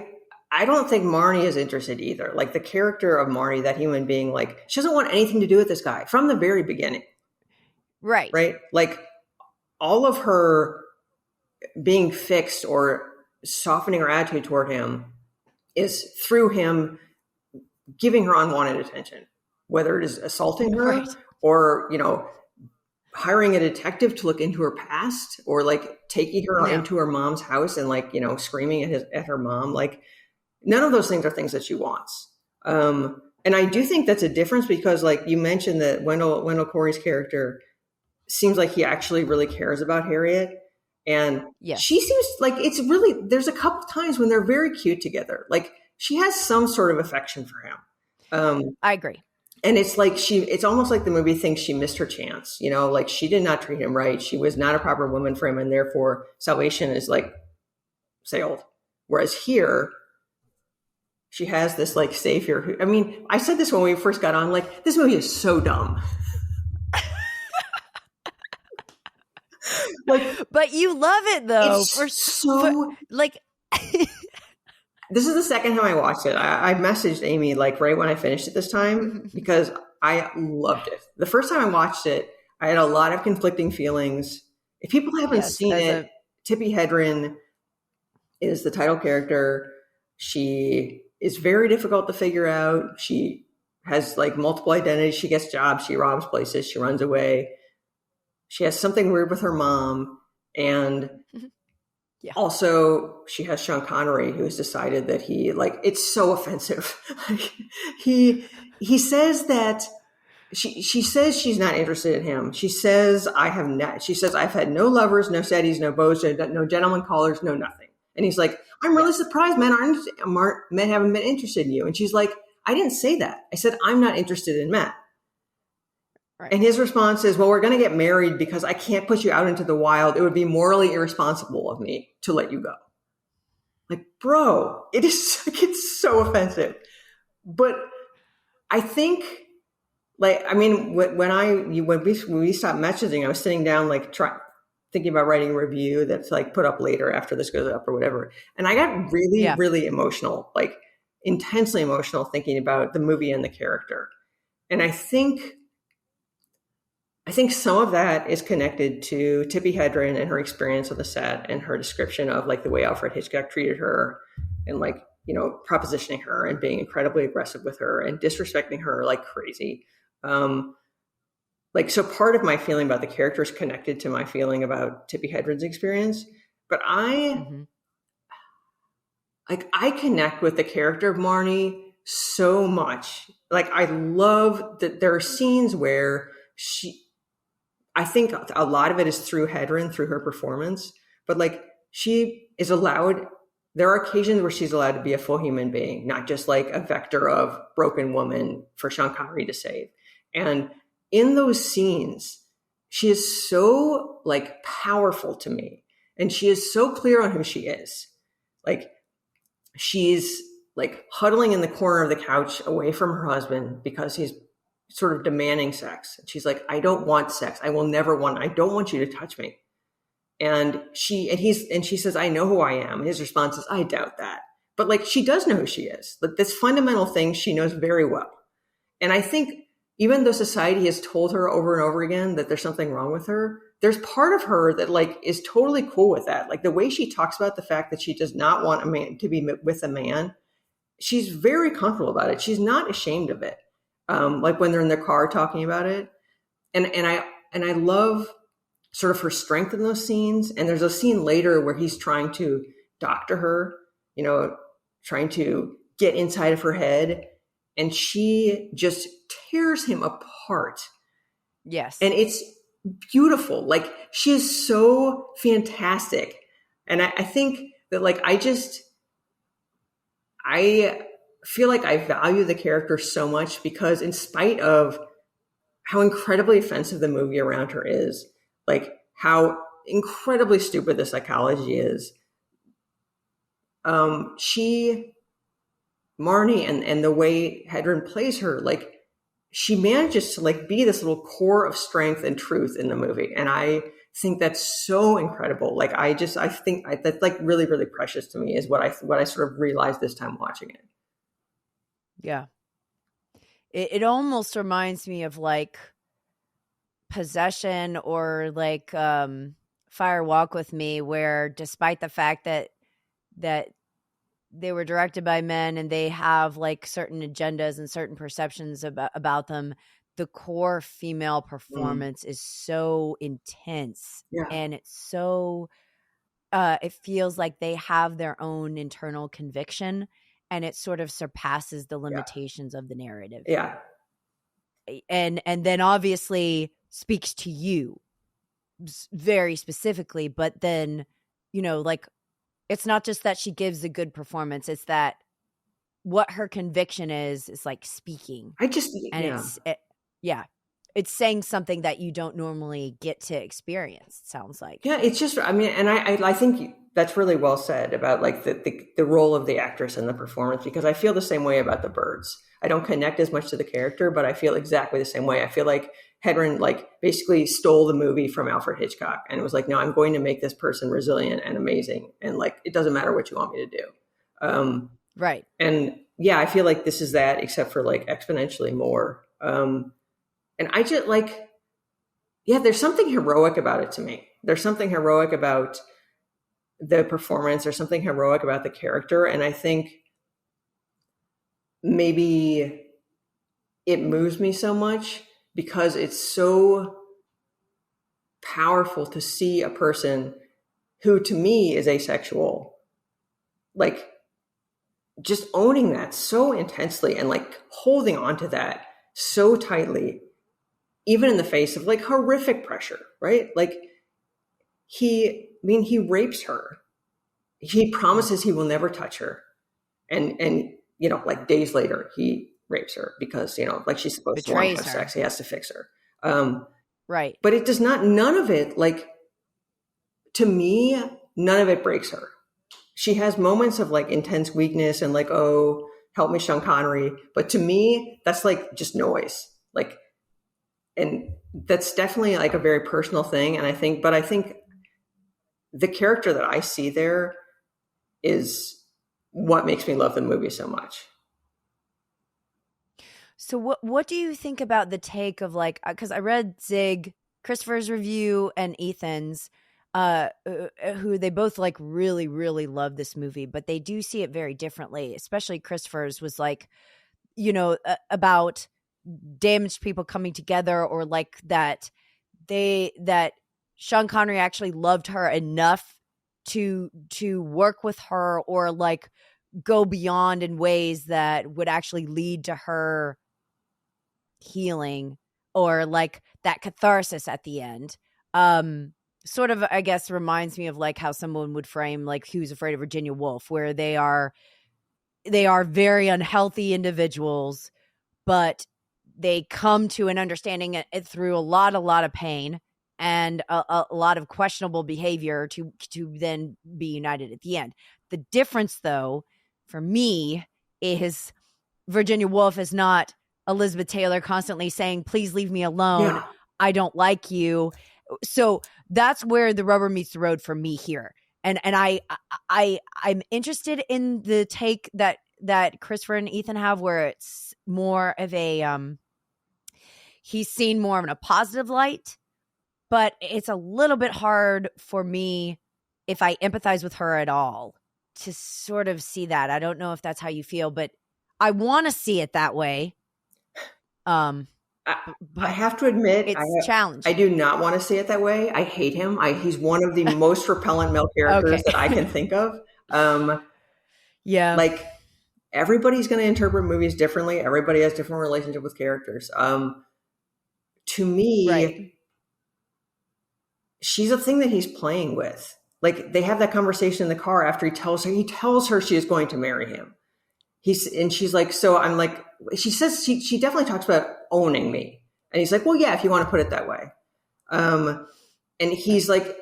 I don't think Marnie is interested either. Like, the character of Marnie, that human being, like, she doesn't want anything to do with this guy from the very beginning. Right. Like, all of her being fixed or softening her attitude toward him is through him giving her unwanted attention, whether it is assaulting her or, hiring a detective to look into her past, or like taking her into her mom's house and, like, screaming at her mom. Like, none of those things are things that she wants. And I do think that's a difference, because, like, you mentioned that Wendell Corey's character seems like he actually really cares about Harriet. And she seems like it's really, there's a couple times when they're very cute together. Like, she has some sort of affection for him. I agree. And it's like it's almost like the movie thinks she missed her chance, like she did not treat him right. She was not a proper woman for him, and therefore salvation is like sailed. Whereas here, she has this like savior who, I mean, I said this when we first got on, like, this movie is so dumb. Like, but you love it though. This is the second time I watched it. I messaged Amy, like, right when I finished it this time, because I loved it. The first time I watched it, I had a lot of conflicting feelings. If people haven't seen it, Tippi Hedren is the title character. She is very difficult to figure out. She has like multiple identities. She gets jobs. She robs places. She runs away. She has something weird with her mom. And also, she has Sean Connery, who has decided that he, like, it's so offensive. Like, he says that she says she's not interested in him. She says I've had no lovers, no setties, no beaux, no gentleman callers, no nothing. And he's like, I'm really surprised men haven't been interested in you. And she's like, I didn't say that. I said, I'm not interested in men. Right. And his response is, well, we're going to get married because I can't put you out into the wild. It would be morally irresponsible of me to let you go. Like, bro, it's so offensive. But I think, like, I mean, when we stopped messaging, I was sitting down, like, thinking about writing a review that's like put up later after this goes up or whatever. And I got really, really emotional, like intensely emotional, thinking about the movie and the character. And I think some of that is connected to Tippi Hedren and her experience on the set and her description of, like, the way Alfred Hitchcock treated her and, like, propositioning her and being incredibly aggressive with her and disrespecting her like crazy. So part of my feeling about the character is connected to my feeling about Tippi Hedren's experience. But I connect with the character of Marnie so much. Like, I love that there are scenes where I think a lot of it is through Hedren, through her performance, but, like, she is allowed, there are occasions where she's allowed to be a full human being, not just like a vector of broken woman for Sean Connery to save. And in those scenes, she is so, like, powerful to me. And she is so clear on who she is. Like, she's, like, huddling in the corner of the couch away from her husband because he's sort of demanding sex. And she's like, I don't want sex. I don't want you to touch me. And she says, I know who I am. And his response is, I doubt that. But, like, she does know who she is. Like, this fundamental thing she knows very well. And I think even though society has told her over and over again that there's something wrong with her, there's part of her that, like, is totally cool with that. Like, the way she talks about the fact that she does not want a man to be with a man, she's very comfortable about it. She's not ashamed of it. like when they're in the car talking about it. And I love sort of her strength in those scenes. And there's a scene later where he's trying to doctor her, trying to get inside of her head, and she just tears him apart. Yes. And it's beautiful. Like, she is so fantastic. And I think that, like, I feel like I value the character so much because, in spite of how incredibly offensive the movie around her is, like how incredibly stupid the psychology is, Marnie and the way Hedren plays her, like, she manages to, like, be this little core of strength and truth in the movie. And I think that's so incredible. Like, I think that's like really, really precious to me, is what I sort of realized this time watching it. Yeah. It almost reminds me of like Possession or like Fire Walk with Me, where despite the fact that they were directed by men and they have like certain agendas and certain perceptions about them, the core female performance is so intense. Yeah. And it's so it feels like they have their own internal conviction, and it sort of surpasses the limitations of the narrative. Yeah. And then obviously speaks to you very specifically, but then, like, it's not just that she gives a good performance, it's that what her conviction is like speaking. It's saying something that you don't normally get to experience, it sounds like. Yeah, it's just, I mean, and I think that's really well said about like the role of the actress in the performance, because I feel the same way about The Birds. I don't connect as much to the character, but I feel exactly the same way. I feel like Hedren like basically stole the movie from Alfred Hitchcock, and it was like, no, I'm going to make this person resilient and amazing, and like, it doesn't matter what you want me to do. Right. And yeah, I feel like this is that, except for like exponentially more. And I just like, yeah, there's something heroic about it to me. There's something heroic about the performance. There's something heroic about the character. And I think maybe it moves me so much because it's so powerful to see a person who to me is asexual, like just owning that so intensely and like holding on to that so tightly, even in the face of like horrific pressure, right? Like he rapes her. He promises he will never touch her. And like days later, he rapes her because, like she's supposed to want to have sex. He has to fix her. Right. But it does not, none of it, like, to me, none of it breaks her. She has moments of like intense weakness and like, oh, help me, Sean Connery. But to me, that's like just noise. Like, and that's definitely like a very personal thing. And I think the character that I see there is what makes me love the movie so much. So what do you think about the take of like, because I read Christopher's review and Ethan's, who they both like really, really love this movie, but they do see it very differently. Especially Christopher's was like, about damaged people coming together, or like that Sean Connery actually loved her enough to work with her, or like go beyond in ways that would actually lead to her healing, or like that catharsis at the end. Sort of, I guess, reminds me of like how someone would frame like Who's Afraid of Virginia Woolf, where they are very unhealthy individuals, but they come to an understanding through a lot of pain and a lot of questionable behavior to then be united at the end. The difference, though, for me, is Virginia Woolf is not Elizabeth Taylor constantly saying, please leave me alone. Yeah. I don't like you. So that's where the rubber meets the road for me here. And I'm interested in the take that Christopher and Ethan have, where it's more of a he's seen more in a positive light, but it's a little bit hard for me, if I empathize with her at all, to sort of see that. I don't know if that's how you feel, but I want to see it that way. Um, I but have to admit, it's I challenging. do not want to see it that way. I hate him. He's one of the most repellent male characters Okay. that I can think of. Um, Yeah. like everybody's going to interpret movies differently. Everybody has different relationship with characters. To Right. me, she's a thing that he's playing with. Like they have that conversation in the car after he tells her she is going to marry him. And she's like, so I'm like, she says she definitely talks about owning me. And he's like, well, yeah, if you want to put it that way. And he's like,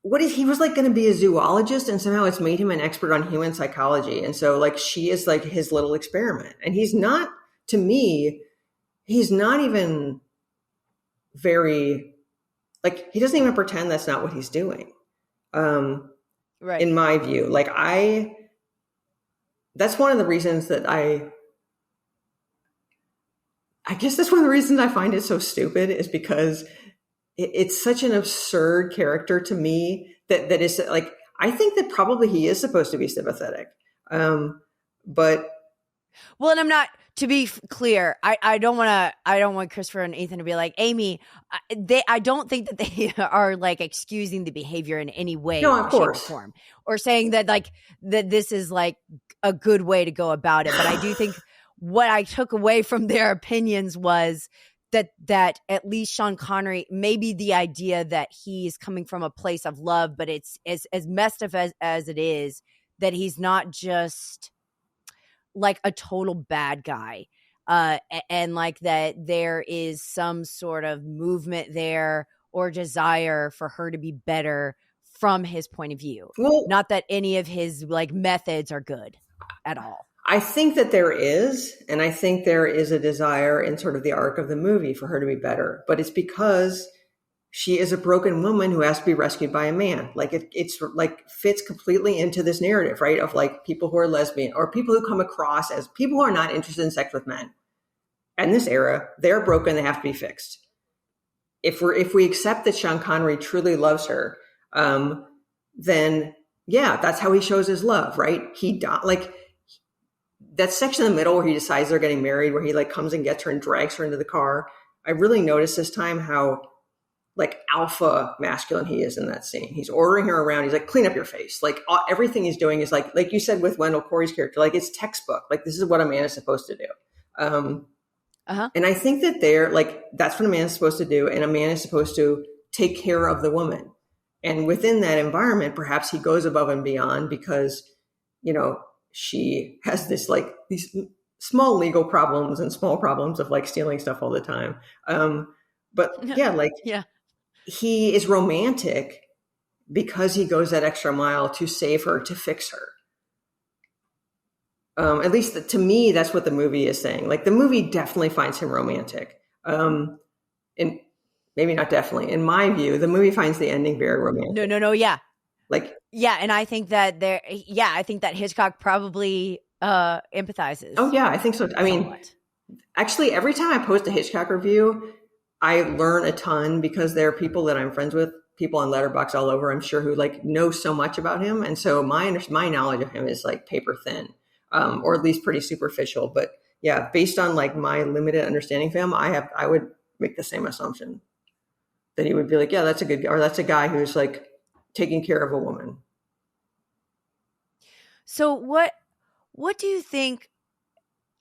he was like going to be a zoologist, and somehow it's made him an expert on human psychology. And so like she is like his little experiment. And he's not, to me, he's not even very, like, he doesn't even pretend that's not what he's doing. Right. In my view, like that's one of the reasons that I guess that's one of the reasons I find it so stupid, is because it's such an absurd character to me that is like, I think that probably he is supposed to be sympathetic. But Well, and I'm not, to be clear, I don't want Christopher and Ethan to be like, Amy, I don't think that they are like excusing the behavior in any way, no, of shape, or course. form, or saying that like that this is like a good way to go about it. But I do think what I took away from their opinions was that at least Sean Connery, maybe the idea that he's coming from a place of love, but it's as messed up as it is, that he's not just like a total bad guy, and like that there is some sort of movement there or desire for her to be better from his point of view. Well, not that any of his like methods are good at all. I think that there is, and I think there is a desire in sort of the arc of the movie for her to be better, but it's because she is a broken woman who has to be rescued by a man. Like it's like fits completely into this narrative, right? Of like people who are lesbian or people who come across as people who are not interested in sex with men. In this era, they're broken. They have to be fixed. If we accept that Sean Connery truly loves her, then yeah, that's how he shows his love, right? Like that section in the middle where he decides they're getting married, where he like comes and gets her and drags her into the car. I really noticed this time how like alpha masculine he is in that scene. He's ordering her around. He's like, clean up your face. Like everything he's doing is like you said with Wendell Corey's character, like it's textbook. Like this is what a man is supposed to do. And I think that that's what a man is supposed to do. And a man is supposed to take care of the woman. And within that environment, perhaps he goes above and beyond because, she has these small legal problems and small problems of like stealing stuff all the time. But yeah, like yeah, he is romantic because he goes that extra mile to save her, to fix her. At least to me, that's what the movie is saying. Like the movie definitely finds him romantic. And maybe not definitely. In my view, the movie finds the ending very romantic. No. Yeah. Like, yeah. And I think that I think that Hitchcock probably empathizes. Oh yeah, I think so. I mean, actually every time I post a Hitchcock review, I learn a ton because there are people that I'm friends with, people on Letterboxd all over, I'm sure, who like know so much about him. And so my knowledge of him is like paper thin, or at least pretty superficial. But yeah, based on like my limited understanding of him, I would make the same assumption that he would be like, yeah, that's a guy who's like taking care of a woman. So what do you think,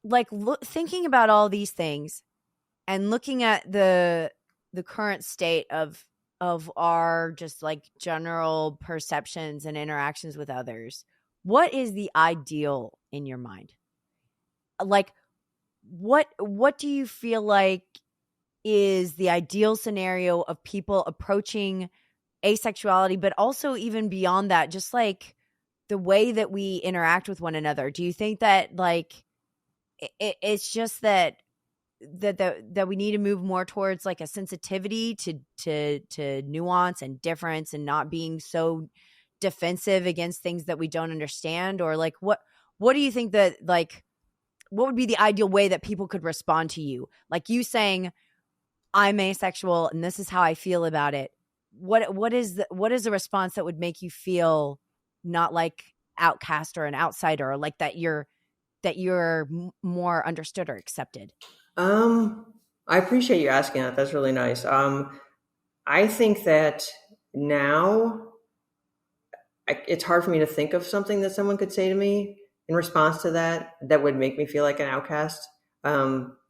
like thinking about all these things and looking at the current state of our just like general perceptions and interactions with others, what is the ideal in your mind? Like what do you feel like is the ideal scenario of people approaching asexuality, but also even beyond that, just like the way that we interact with one another? Do you think that like it's just that we need to move more towards like a sensitivity to nuance and difference and not being so defensive against things that we don't understand? Or like what do you think that like what would be the ideal way that people could respond to you? Like you saying, I'm asexual and this is how I feel about it. What is the response that would make you feel not like outcast or an outsider, or like that you're more understood or accepted? I appreciate you asking that. That's really nice. I think that now it's hard for me to think of something that someone could say to me in response to that that would make me feel like an outcast.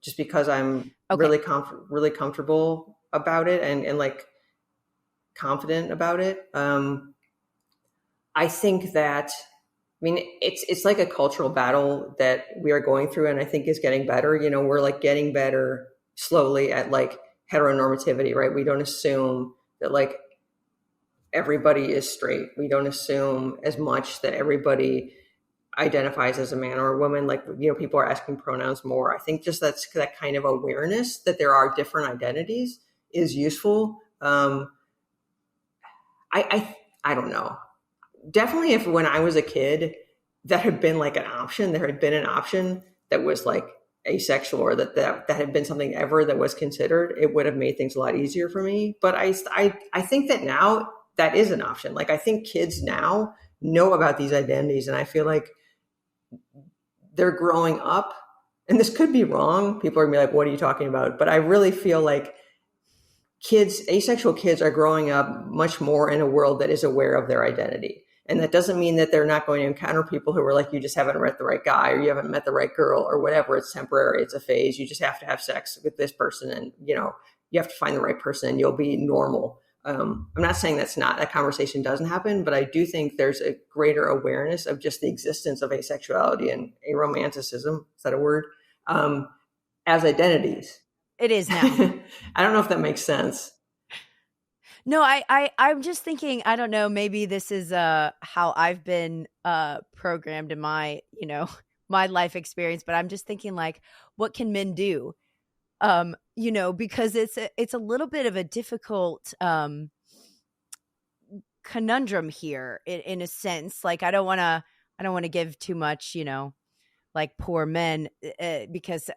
Just because I'm Okay. really comfortable about it and like confident about it. I think that I mean it's like a cultural battle that we are going through, and I think is getting better. You know, we're like getting better slowly at like heteronormativity, right? We don't assume that like everybody is straight. We don't assume as much that everybody identifies as a man or a woman. Like, you know, people are asking pronouns more. I think just that kind of awareness that there are different identities is useful. I don't know. Definitely, if when I was a kid, that had been like an option, there had been an option that was like asexual, or that had been something ever that was considered, it would have made things a lot easier for me. But I think that now that is an option. Like, I think kids now know about these identities, and I feel like they're growing up, and this could be wrong. People are gonna be like, what are you talking about? But I really feel like asexual kids are growing up much more in a world that is aware of their identity. And that doesn't mean that they're not going to encounter people who are like, you just haven't met the right guy, or you haven't met the right girl, or whatever. It's temporary. It's a phase. You just have to have sex with this person, and, you know, you have to find the right person and you'll be normal. I'm not saying that conversation doesn't happen, but I do think there's a greater awareness of just the existence of asexuality and aromanticism. Is that a word? As identities. It is now. I don't know if that makes sense. No, I'm just thinking, I don't know, maybe this is how I've been programmed in my, you know, my life experience, but I'm just thinking, like, what can men do? You know, because it's a little bit of a difficult conundrum here in a sense. Like, I don't want to give too much, you know, like poor men, because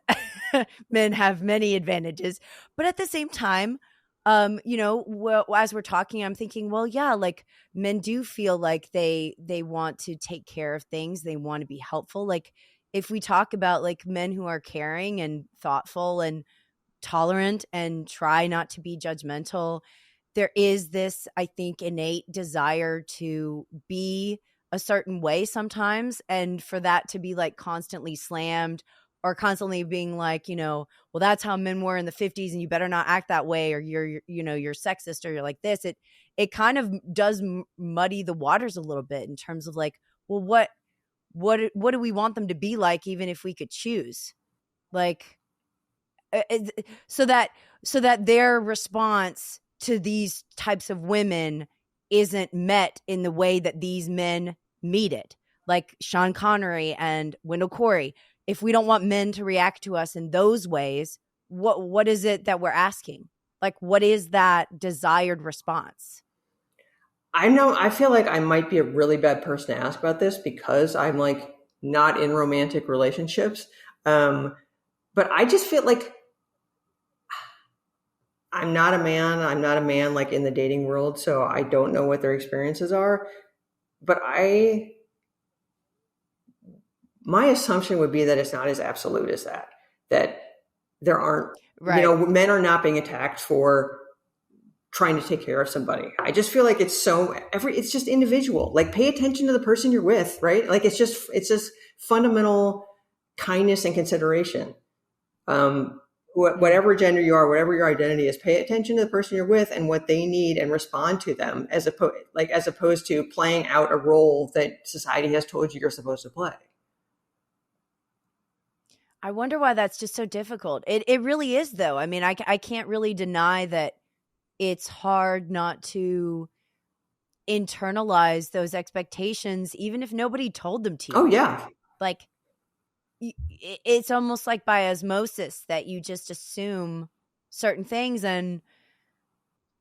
men have many advantages, but at the same time, you know, well, as we're talking, I'm thinking, well, yeah, like, men do feel like they want to take care of things, they want to be helpful. Like, if we talk about like men who are caring and thoughtful and tolerant and try not to be judgmental, there is this, I think, innate desire to be a certain way sometimes, and for that to be like constantly slammed, or constantly being like, you know, well, that's how men were in the 50s and you better not act that way, or you're you know, you're sexist, or you're like this. It kind of does muddy the waters a little bit in terms of like, well, what do we want them to be like, even if we could choose? Like, so that their response to these types of women isn't met in the way that these men meet it, like Sean Connery and Wendell Corey. If we don't want men to react to us in those ways, what is it that we're asking? Like, what is that desired response? I feel like I might be a really bad person to ask about this because I'm like not in romantic relationships. But I just feel like I'm not a man. I'm not a man like in the dating world, so I don't know what their experiences are. But my assumption would be that it's not as absolute as that. That there aren't, you Right. know, men are not being attacked for trying to take care of somebody. I just feel like it's just individual. Like, pay attention to the person you're with, right? Like, it's just fundamental kindness and consideration. Whatever gender you are, whatever your identity is, pay attention to the person you're with and what they need, and respond to them, as opposed to playing out a role that society has told you you're supposed to play. I wonder why that's just so difficult. It really is, though. I mean, I can't really deny that it's hard not to internalize those expectations, even if nobody told them to Oh you. yeah. Like, it's almost like by osmosis that you just assume certain things, and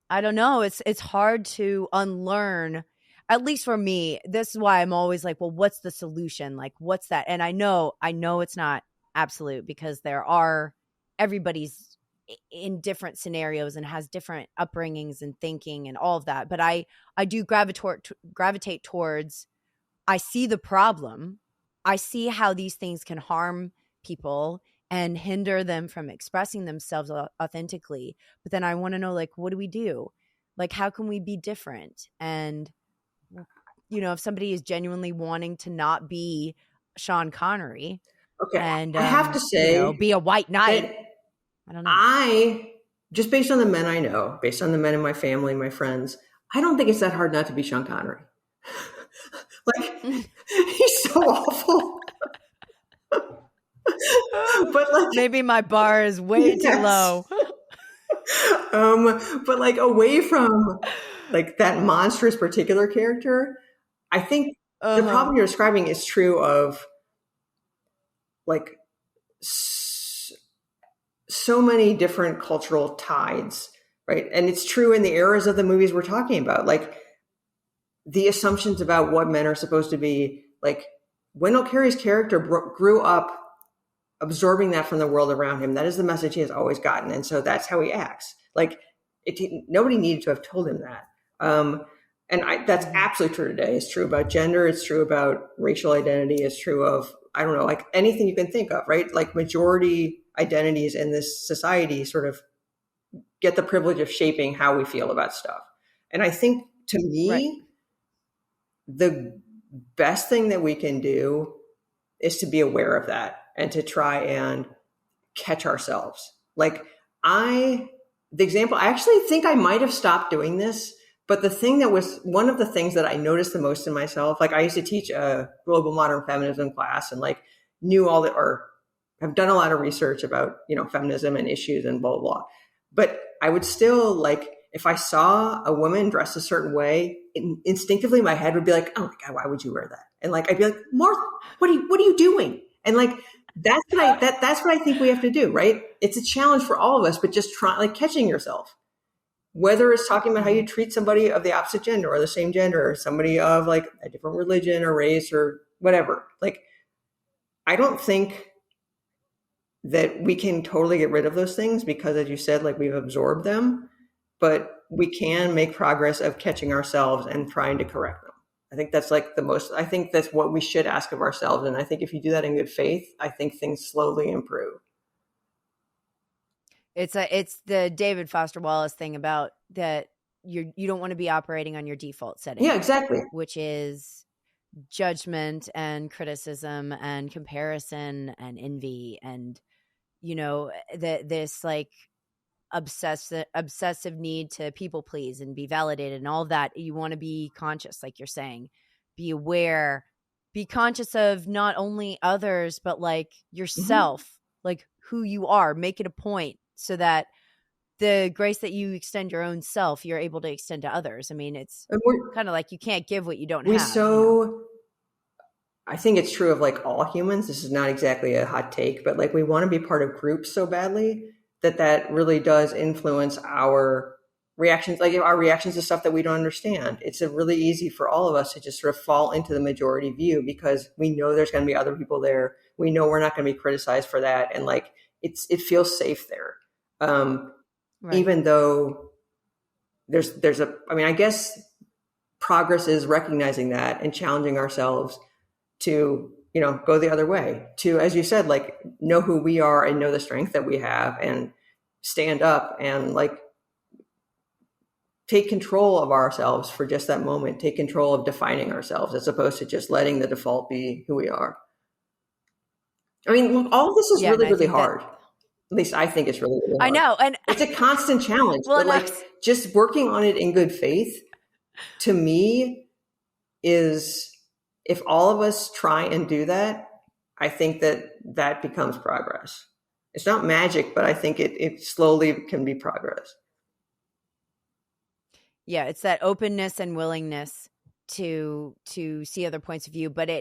I don't know, it's hard to unlearn. At least for me, this is why I'm always like, well, what's the solution? Like, what's that? And I know it's not absolute, because everybody's in different scenarios and has different upbringings and thinking and all of that. But I do gravitate towards, I see the problem. I see how these things can harm people, and hinder them from expressing themselves authentically. But then I want to know, like, what do we do? Like, how can we be different? And, you know, if somebody is genuinely wanting to not be Sean Connery Okay, and, I have to you know, say be a white knight, that I don't know. I, just based on the men I know, based on the men in my family, my friends, I don't think it's that hard not to be Sean Connery. Like, he's so awful. But like, maybe my bar is way too yes. low. But like away from like that monstrous particular character, I think the Uh-huh. problem you're describing is true of like so many different cultural tides, right? And it's true in the eras of the movies we're talking about. Like the assumptions about what men are supposed to be, like Wendell Carey's character grew up absorbing that from the world around him. That is the message he has always gotten. And so that's how he acts. Like nobody needed to have told him that. That's absolutely true today. It's true about gender. It's true about racial identity. It's true of, I don't know, like anything you can think of, right? Like majority identities in this society sort of get the privilege of shaping how we feel about stuff. And I think to me, the best thing that we can do is to be aware of that and to try and catch ourselves. Like the example, I actually think I might have stopped doing this, but the thing that was one of the things that I noticed the most in myself, like I used to teach a global modern feminism class and like knew all that, or have done a lot of research about, you know, feminism and issues and blah, blah, blah. But I would still like, if I saw a woman dressed a certain way, instinctively my head would be like, oh my God, why would you wear that? And like, I'd be like, Martha, what are you doing? And like, that's what I think we have to do, right? It's a challenge for all of us, but just like catching yourself, whether it's talking about how you treat somebody of the opposite gender or the same gender or somebody of like a different religion or race or whatever. Like, I don't think that we can totally get rid of those things because, as you said, like we've absorbed them, but we can make progress of catching ourselves and trying to correct them. I think that's like I think that's what we should ask of ourselves. And I think if you do that in good faith, I think things slowly improve. It's the David Foster Wallace thing about that you don't want to be operating on your default setting. Yeah, exactly. Which is judgment and criticism and comparison and envy and, you know, this like obsessive need to people please and be validated and all of that. You want to be conscious, like you're saying, be aware, be conscious of not only others, but like yourself, like who you are, make it a point so that the grace that you extend your own self, you're able to extend to others. I mean, it's kind of like you can't give what you don't have. You know? I think it's true of like all humans. This is not exactly a hot take, but like we want to be part of groups so badly that really does influence our reactions, like our reactions to stuff that we don't understand. It's really easy for all of us to just sort of fall into the majority view because we know there's going to be other people there. We know we're not going to be criticized for that. And like, it feels safe there. Right. Even though I guess progress is recognizing that and challenging ourselves to, you know, go the other way, to, as you said, like know who we are and know the strength that we have and stand up and like take control of ourselves for just that moment, take control of defining ourselves as opposed to just letting the default be who we are. I mean, look, all of this is really hard. At least I think it's really hard. I know. And it's a constant challenge, but like just working on it in good faith to me is, if all of us try and do that, I think that becomes progress. It's not magic, but I think it slowly can be progress. Yeah, it's that openness and willingness to see other points of view, but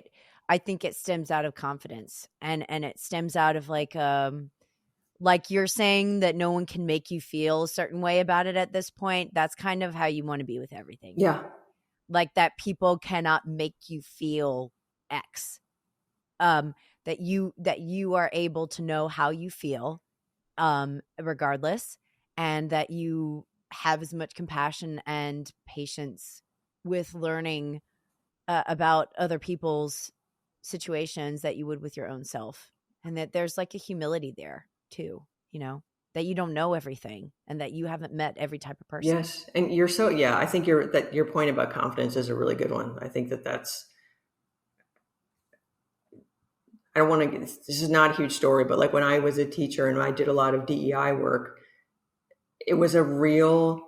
I think it stems out of confidence and it stems out of like you're saying that no one can make you feel a certain way about it at this point. That's kind of how you want to be with everything. Yeah. Like that people cannot make you feel X. That you are able to know how you feel, regardless, and that you have as much compassion and patience with learning about other people's situations that you would with your own self. and that there's like a humility there too, you know, that you don't know everything and that you haven't met every type of person. Yes. And you're so, yeah, I think your point about confidence is a really good one. I think that's, I don't want to, this is not a huge story, but like when I was a teacher and I did a lot of DEI work, it was a real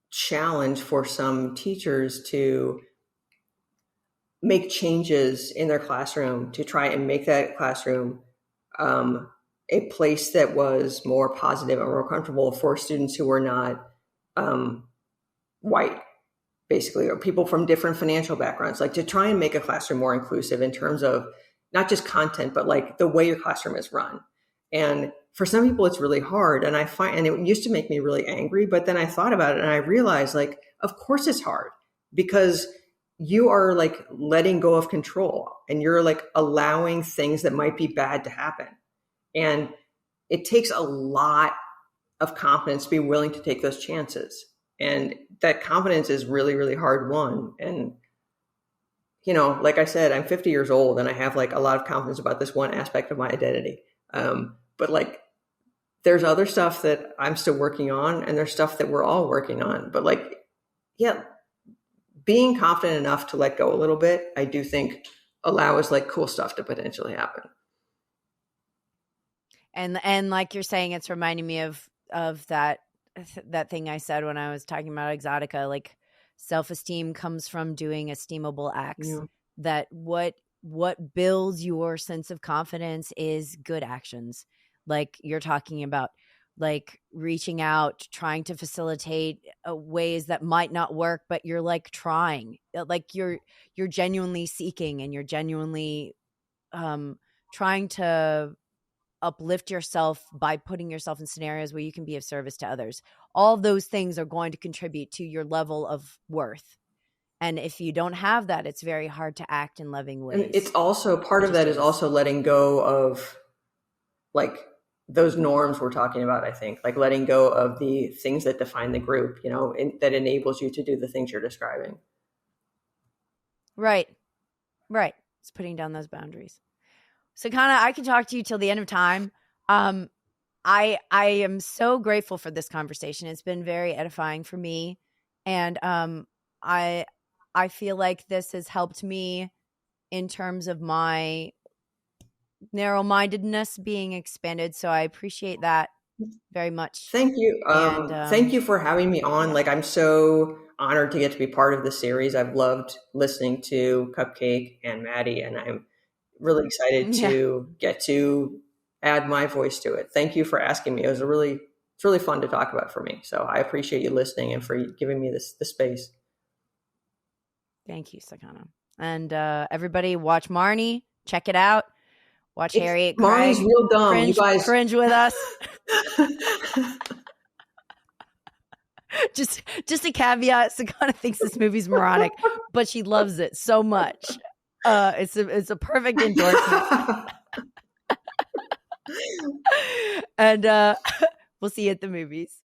challenge for some teachers to make changes in their classroom to try and make that classroom a place that was more positive and more comfortable for students who were not white, basically, or people from different financial backgrounds, like to try and make a classroom more inclusive in terms of not just content, but like the way your classroom is run. And for some people, it's really hard. And and it used to make me really angry, but then I thought about it and I realized, like, of course it's hard, because you are like letting go of control and you're like allowing things that might be bad to happen. And it takes a lot of confidence to be willing to take those chances. And that confidence is really, really hard won. And, you know, like I said, I'm 50 years old and I have like a lot of confidence about this one aspect of my identity. But like, there's other stuff that I'm still working on, and there's stuff that we're all working on. But like, yeah, being confident enough to let go a little bit, I do think allows like cool stuff to potentially happen. And like you're saying, it's reminding me of that thing I said when I was talking about Exotica, like self-esteem comes from doing esteemable acts. Yeah. That what builds your sense of confidence is good actions. Like you're talking about, like reaching out, trying to facilitate ways that might not work, but you're like trying, like you're genuinely seeking, and you're genuinely trying to uplift yourself by putting yourself in scenarios where you can be of service to others. All of those things are going to contribute to your level of worth. And if you don't have that, it's very hard to act in loving ways. And it's also part of that is also letting go of like those norms we're talking about, I think, like letting go of the things that define the group, you know, that enables you to do the things you're describing. Right. It's putting down those boundaries. Sakana, I can talk to you till the end of time. I am so grateful for this conversation. It's been very edifying for me. And I feel like this has helped me in terms of my narrow-mindedness being expanded. So I appreciate that very much. Thank you. Thank you for having me on. Like, I'm so honored to get to be part of the series. I've loved listening to Cupcake and Maddie, and I'm really excited to get to add my voice to it. Thank you for asking me. It's really fun to talk about for me. So I appreciate you listening and for giving me the space. Thank you, Sakana. And everybody watch Marnie. Check it out. Watch Harriet. Marnie's real dumb. Cringe, you guys cringe with us. Just a caveat. Sakana thinks this movie's moronic, but she loves it so much. It's a perfect endorsement. And we'll see you at the movies.